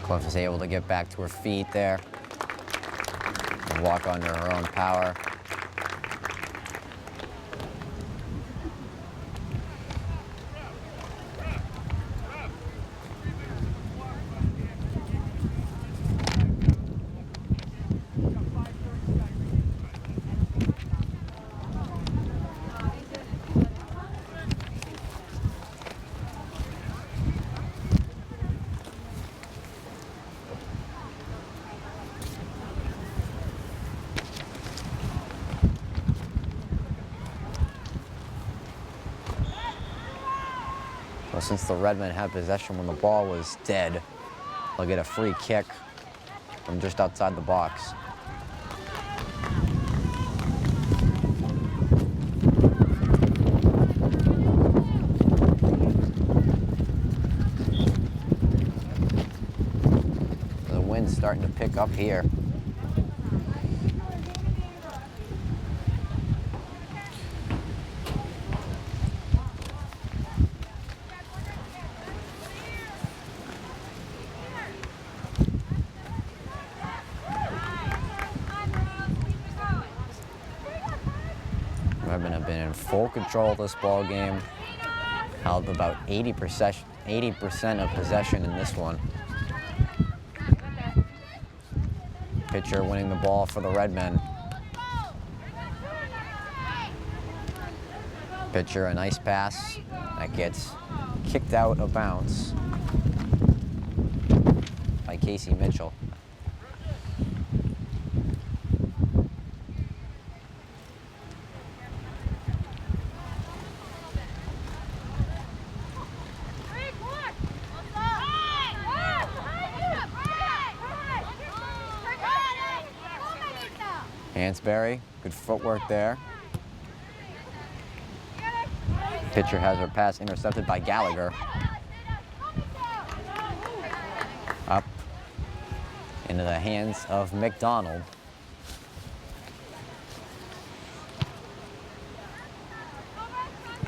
Clough is able to get back to her feet there and walk under her own power. Well, since the Redmen had possession when the ball was dead, they'll get a free kick from just outside the box. The wind's starting to pick up here. Redmond have been in full control of this ball game. Held about 80% of possession in this one. Pitcher winning the ball for the Redmen. Pitcher, a nice pass that gets kicked out of bounds by Casey Mitchell. Hansberry, good footwork there. Pitcher has her pass intercepted by Gallagher. Up into the hands of McDonald.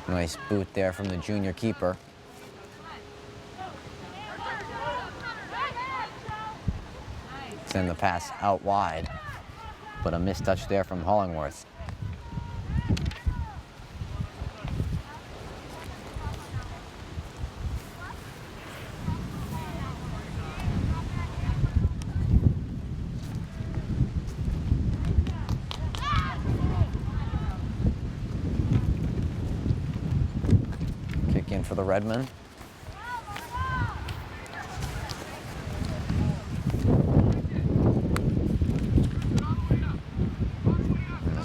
Nice boot there from the junior keeper. Send the pass out wide, but a missed touch there from Hollingworth. Kick in for the Redmen.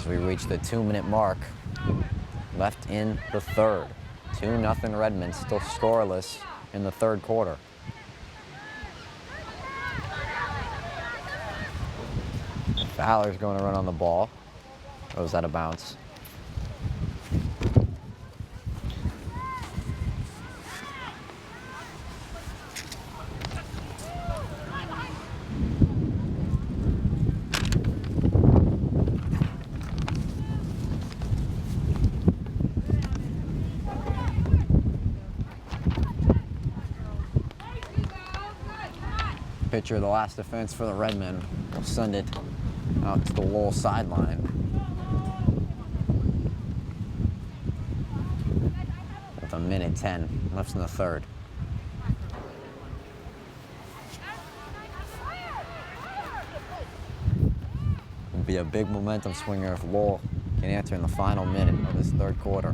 We reach the 2-minute mark left in the third. 2-0 Redmond, still scoreless in the third quarter. Fowler's going to run on the ball. Goes out of bounds. Pitcher, the last defense for the Redmen, will send it out to the Lowell sideline. With a minute 10 left in the third. It'll be a big momentum swinger if Lowell can answer in the final minute of this third quarter.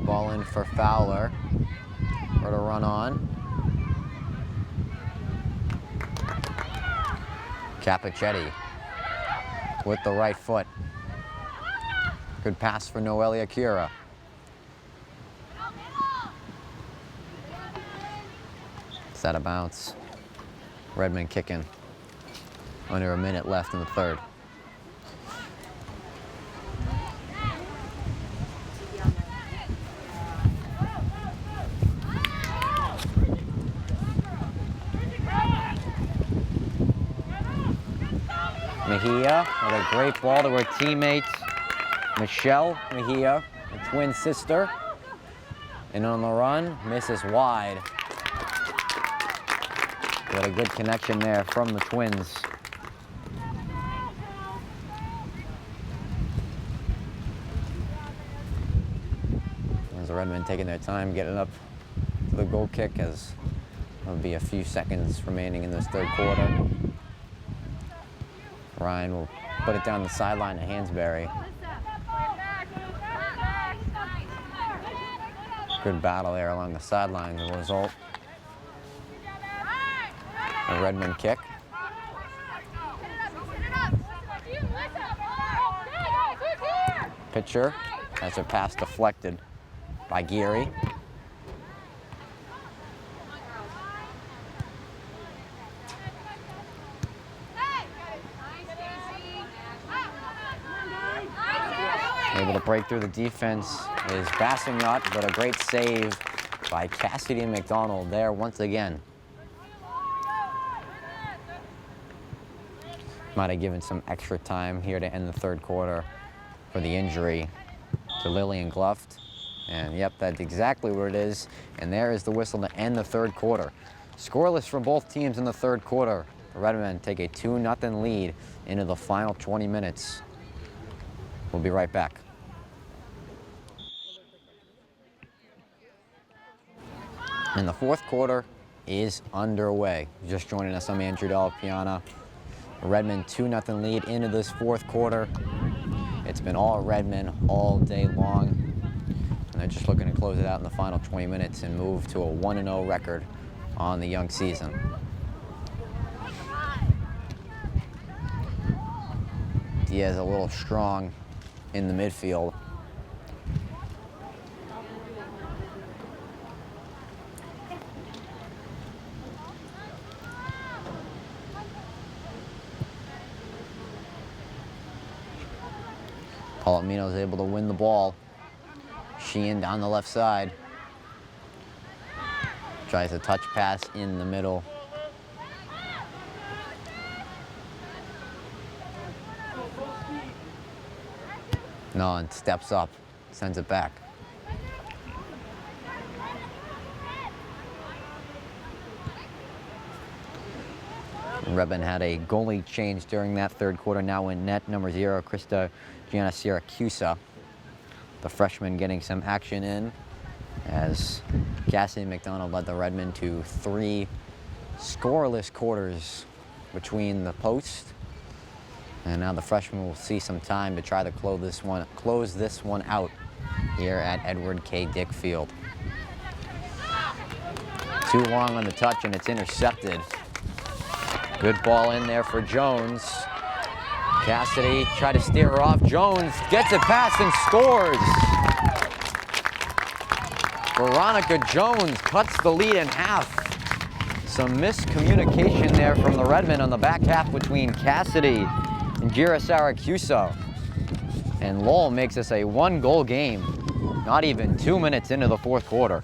Ball in for Fowler. For to run on. Capichetti with the right foot. Good pass for Noelia Kira. It's out of bounds. Redmond kicking. Under a minute left in the third. Mejia with a great ball to her teammate, Michelle Mejia, the twin sister. And on the run, misses wide. Got a good connection there from the twins. As the Redmen taking their time getting up to the goal kick, as there'll be a few seconds remaining in this third quarter. Ryan will put it down the sideline to Hansberry. Good battle there along the sideline. The result, a Redmond kick. Pitcher As a pass deflected by Geary. Able to break through the defense is Bassignot, but a great save by Cassidy McDonald there once again. Might have given some extra time here to end the third quarter for the injury to Lillian Gluft. And yep, that's exactly what it is. And there is the whistle to end the third quarter. Scoreless from both teams in the third quarter. The Redmen take a 2-0 lead into the final 20 minutes. We'll be right back. And the fourth quarter is underway. Just joining us, I'm Andrew Delapiana. Redmen 2-0 lead into this fourth quarter. It's been all Redmen all day long. And they're just looking to close it out in the final 20 minutes and move to a 1-0 record on the young season. Diaz a little strong in the midfield. Palomino is able to win the ball. Sheehan down the left side. Tries a touch pass in the middle. Nolan steps up, sends it back. Redmen had a goalie change during that third quarter. Now in net, number 0, Krista Gianna Siracusa. The freshman getting some action in as Cassidy McDonald led the Redmen to 3 scoreless quarters between the post. And now the freshman will see some time to try to close this one out here at Edward K. Dick Field. Too long on the touch and it's intercepted. Good ball in there for Jones. Cassidy tried to steer her off. Jones gets it past and scores. Veronica Jones cuts the lead in half. Some miscommunication there from the Redmen on the back half between Cassidy and Gira Siracusa. And Lowell makes this a 1-goal game, not even 2 minutes into the fourth quarter.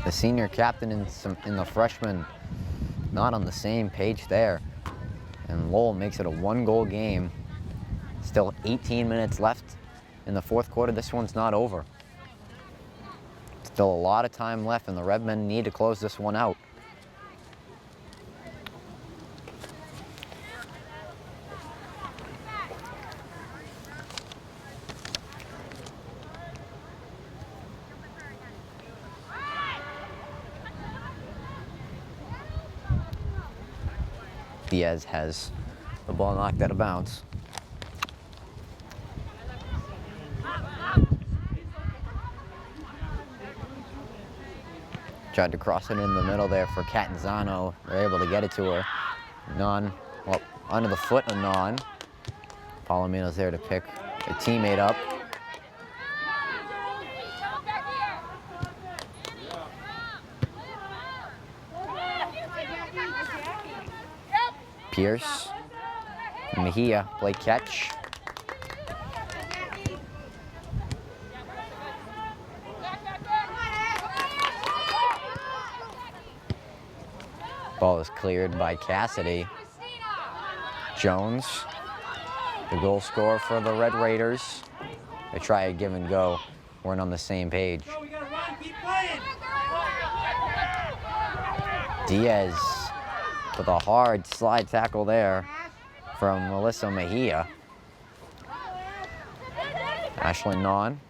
The senior captain and the freshman not on the same page there. And Lowell makes it a 1-goal game. Still 18 minutes left in the fourth quarter. This one's not over. Still a lot of time left and the Redmen need to close this one out. Diaz has the ball knocked out of bounds. Tried to cross it in the middle there for Catanzano. They're able to get it to her. Under the foot of Non. Palomino's there to pick a teammate up. Pierce, Mejia play catch. Ball is cleared by Cassidy. Jones, the goal scorer for the Red Raiders. They try a give and go. Weren't on the same page. Diaz with a hard slide tackle there from Melissa Mejia. Ashlyn Non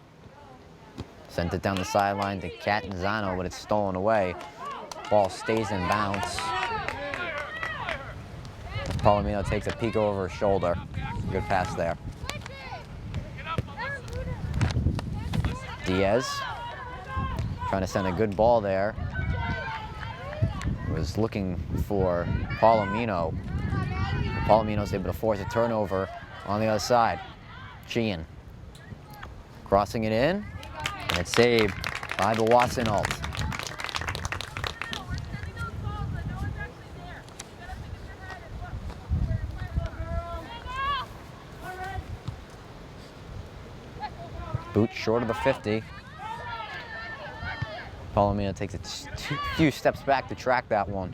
sent it down the sideline to Catanzano, but it's stolen away. Ball stays in bounds. Palomino takes a peek over her shoulder. Good pass there. Trying to send a good ball there. Was looking for Palomino. Palomino's able to force a turnover on the other side. Sheehan crossing it in, and it's saved by the Wassenault. Boot short of the 50. Palomino takes a few steps back to track that one.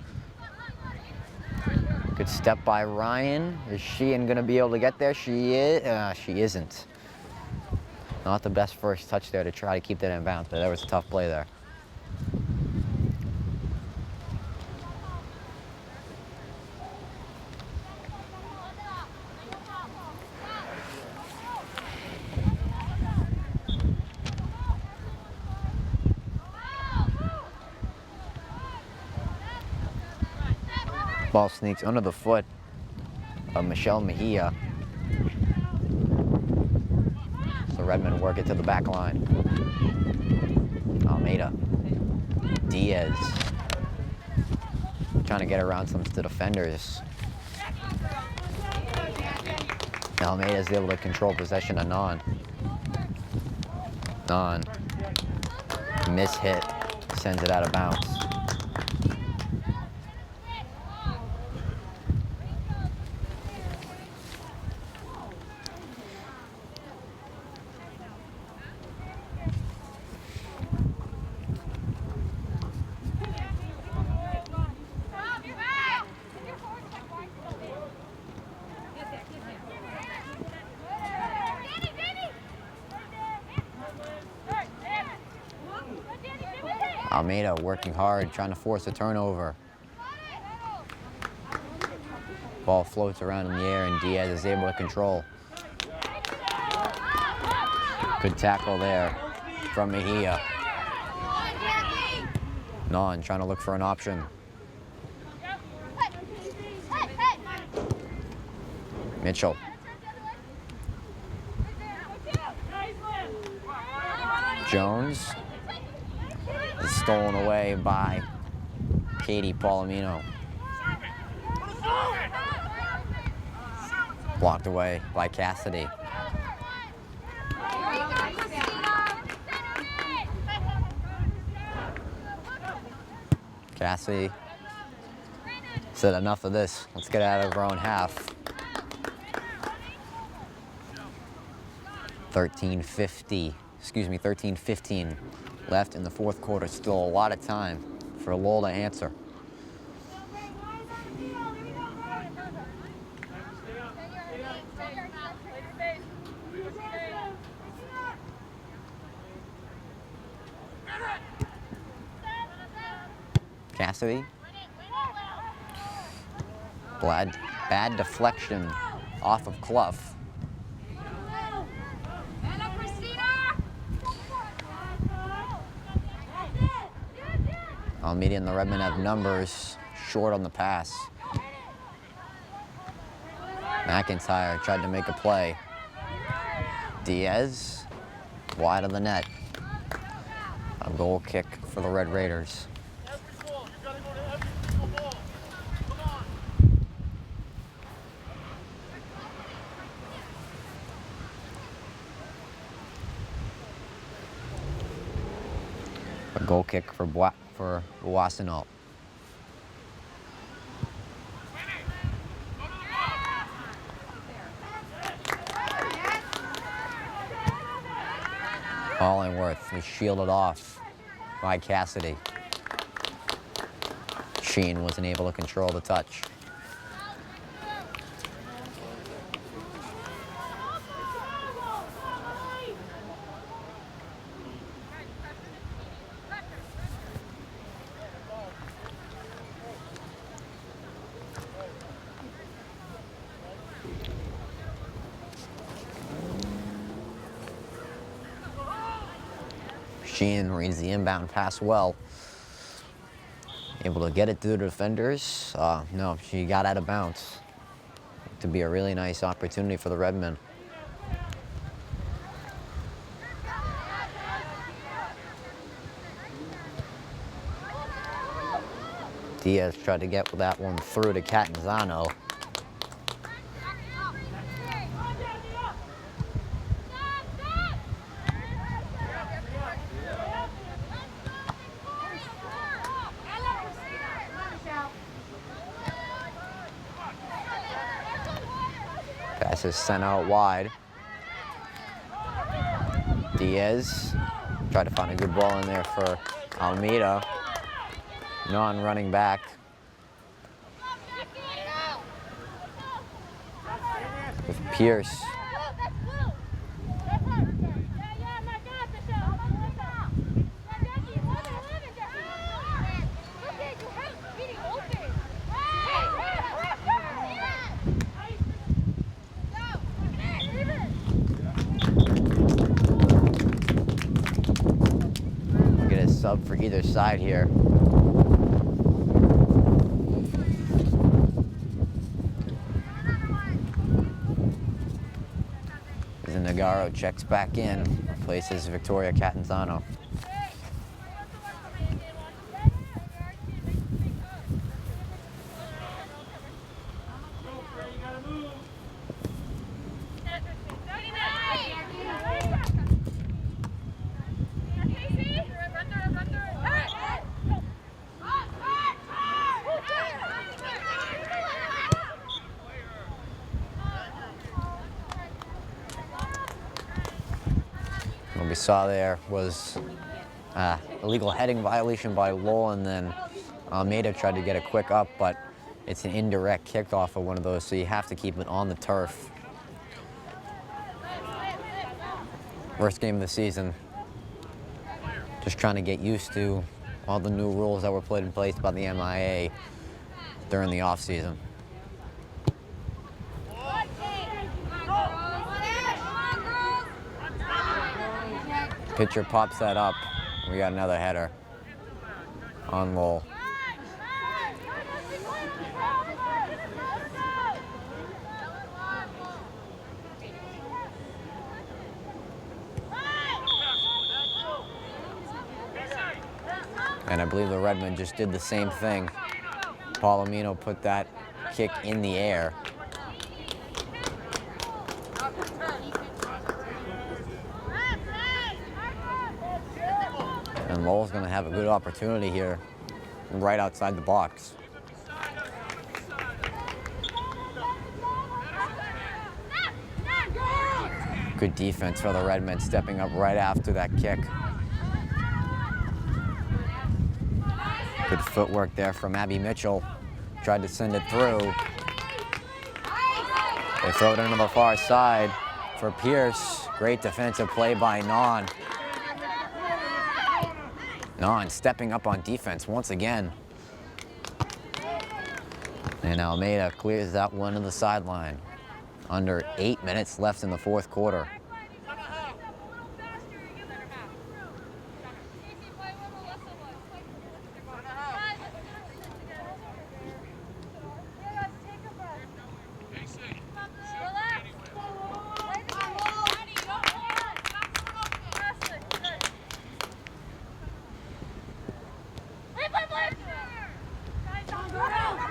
Good step by Ryan. Is Sheehan going to be able to get there? She is. She isn't. Not the best first touch there to try to keep that in bounds, but that was a tough play there. Ball sneaks under the foot of Michelle Mejia. So Redmond work it to the back line. Almeida. Diaz. Trying to get around some of the defenders. Almeida is able to control possession of Non. Non. Miss hit. Sends it out of bounds. Almeida working hard, trying to force a turnover. Ball floats around in the air and Diaz is able to control. Good tackle there from Mejia. Non trying to look for an option. Mitchell. Jones is stolen away by Katie Palomino. Blocked away by Cassidy. Cassidy said enough of this. Let's get out of our own half. 13:15 left in the fourth quarter. Still a lot of time for Lowell to answer. Cassidy. Bad deflection off of Clough. Almeida and the Redmen have numbers short on the pass. McIntyre tried to make a play. Diaz, wide of the net. A goal kick for the Red Raiders. A goal kick for Wassenault. Hollingworth was shielded off by Cassidy. Sheen wasn't able to control the touch. Sheehan reads the inbound pass well. Able to get it through the defenders. No, she got out of bounds. To be a really nice opportunity for the Redmen. Diaz tried to get that one through to Catanzano. Pass is sent out wide. Diaz tried to find a good ball in there for Almeida. Non-running back. With Pierce. Get a sub for either side here. Nagaro checks back in, replaces Victoria Catanzano. What we saw there was illegal heading violation by Lowell, and then Almeida tried to get a quick up, but it's an indirect kick off of one of those, so you have to keep it on the turf. Worst game of the season. Just trying to get used to all the new rules that were put in place by the MIA during the off season. Pitcher pops that up. We got another header on Lowell. And I believe the Redmen just did the same thing. Palomino put that kick in the air. And Lowell's going to have a good opportunity here right outside the box. Good defense for the Redmen, stepping up right after that kick. Good footwork there from Abby Mitchell. Tried to send it through. They throw it into the far side for Pierce. Great defensive play by Non. Non stepping up on defense once again. And Almeida clears that one to the sideline. Under 8 minutes left in the fourth quarter.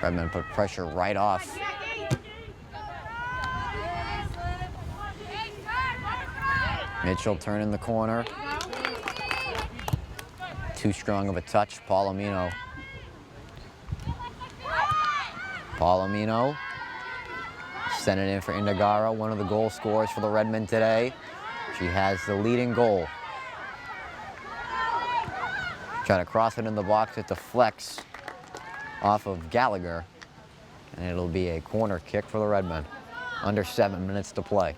Redmen put pressure right off. Mitchell turning the corner. Too strong of a touch, Palomino. Palomino sent it in for Indagara, one of the goal scorers for the Redmen today. She has the leading goal. Try to cross it in the box, it deflects off of Gallagher, and it'll be a corner kick for the Redmen. Under 7 minutes to play.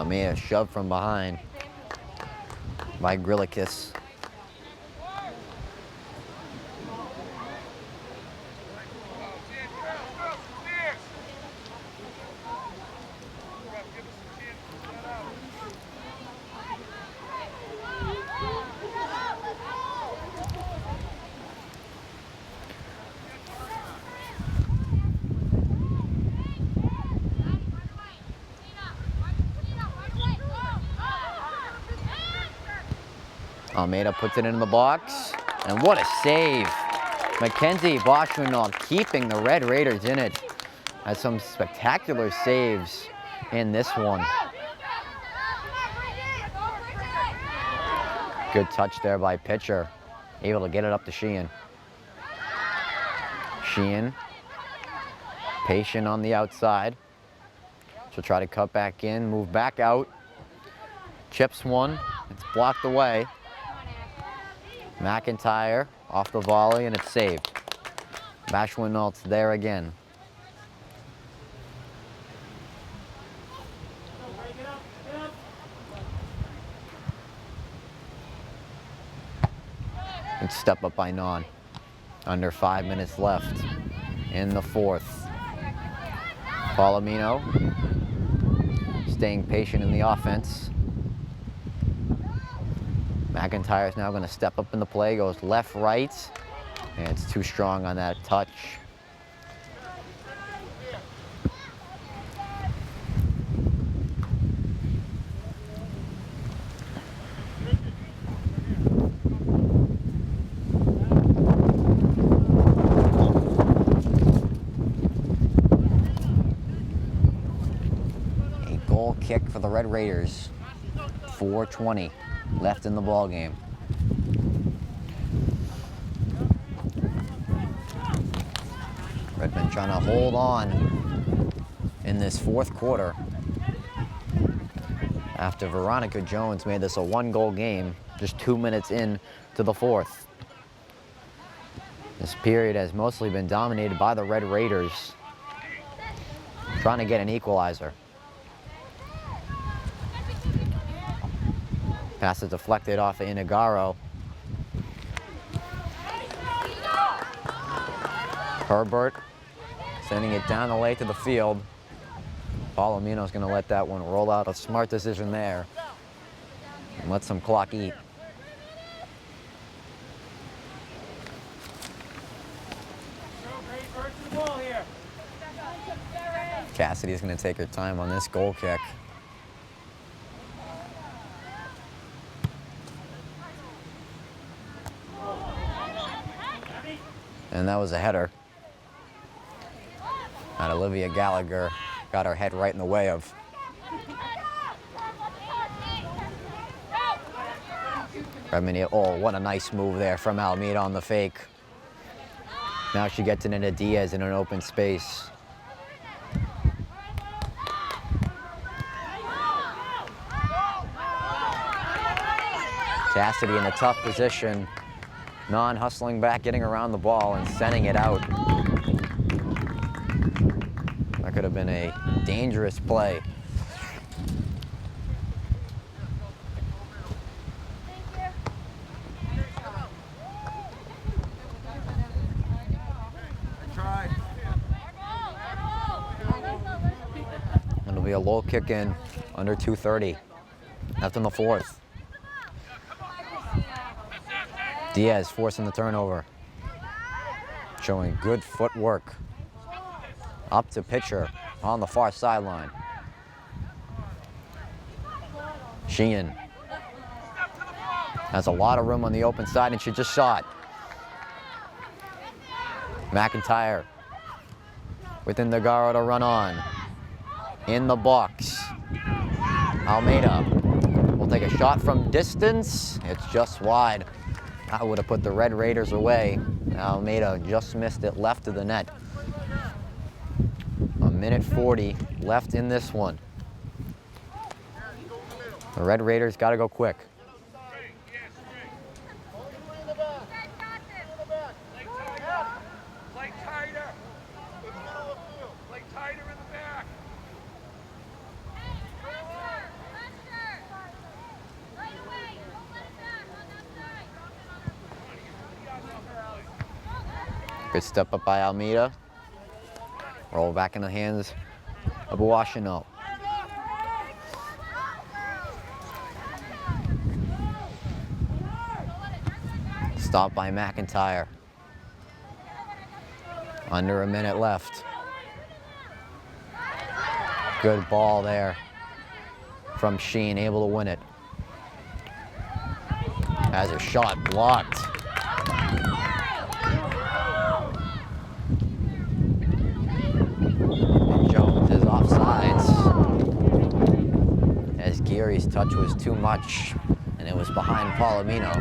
Mia shoved from behind by Grillikis. Almeida puts it in the box, and what a save. Mackenzie Boschwinall keeping the Red Raiders in it. Has some spectacular saves in this one. Good touch there by pitcher. Able to get it up to Sheehan. Sheehan, patient on the outside. She'll try to cut back in, move back out. Chips one, it's blocked away. McIntyre off the volley, and it's saved. Boschwinall's there again. Good step up by Non. Under 5 minutes left in the fourth. Palomino staying patient in the offense. McIntyre's now going to step up in the play, goes left, right, and it's too strong on that touch. A goal kick for the Red Raiders. 4:20 left in the ball game. Redmond trying to hold on in this fourth quarter after Veronica Jones made this a 1-goal game just 2 minutes in to the fourth. This period has mostly been dominated by the Red Raiders trying to get an equalizer. Pass is deflected off of Inagaro. Herbert sending it down the lane to the field. Palomino's going to let that one roll out. A smart decision there. And let some clock eat. Cassidy's going to take her time on this goal kick. And that was a header. And Olivia Gallagher got her head right in the way of. Oh, what a nice move there from Almeida on the fake. Now she gets it into Diaz in an open space. Cassidy in a tough position. Non hustling back, getting around the ball and sending it out. That could have been a dangerous play. It'll be a low kick in, under 2:30 left in the fourth. Diaz forcing the turnover. Showing good footwork. Up to pitcher on the far sideline. Sheehan has a lot of room on the open side and she just shot. McIntyre with Indagaro to run on. In the box. Almeida will take a shot from distance. It's just wide. That would have put the Red Raiders away. Almeida just missed it left of the net. 1:40 left in this one. The Red Raiders got to go quick. Good step up by Almeida. Roll back in the hands of Boschwinall. Stop by McIntyre. Under a minute left. Good ball there from Sheen, able to win it. Has a shot blocked. And Jones is offsides, as Geary's touch was too much, and it was behind Palomino.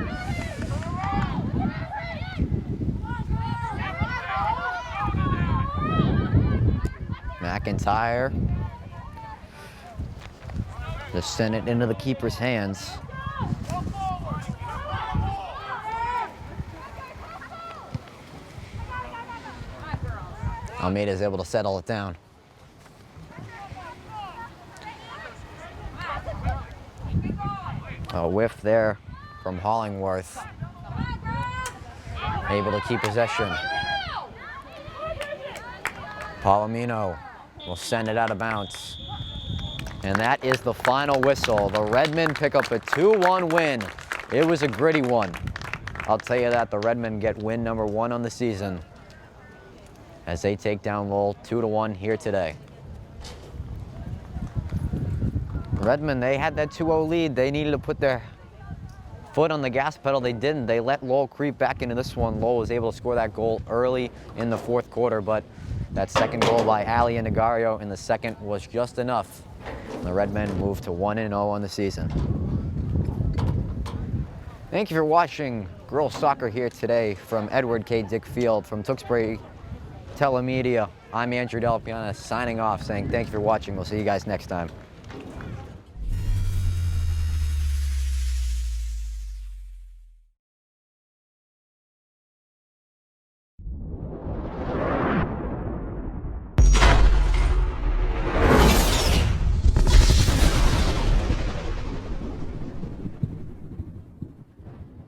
McIntyre to send it into the keeper's hands. Almeida's able to settle it down. A whiff there from Hollingworth. Able to keep possession. Palomino will send it out of bounds. And that is the final whistle. The Redmen pick up a 2-1 win. It was a gritty one. I'll tell you that. The Redmen get win number 1 on the season as they take down Lowell 2-1 here today. Redmen, they had that 2-0 lead. They needed to put their foot on the gas pedal. They didn't. They let Lowell creep back into this one. Lowell was able to score that goal early in the 4th quarter, but that second goal by Ali Negario in the second was just enough. The Redmen moved to 1-0 on the season. Thank you for watching girls soccer here today from Edward K. Dick Field from Tewksbury Telemedia. I'm Andrew Delapiana signing off, saying thank you for watching. We'll see you guys next time.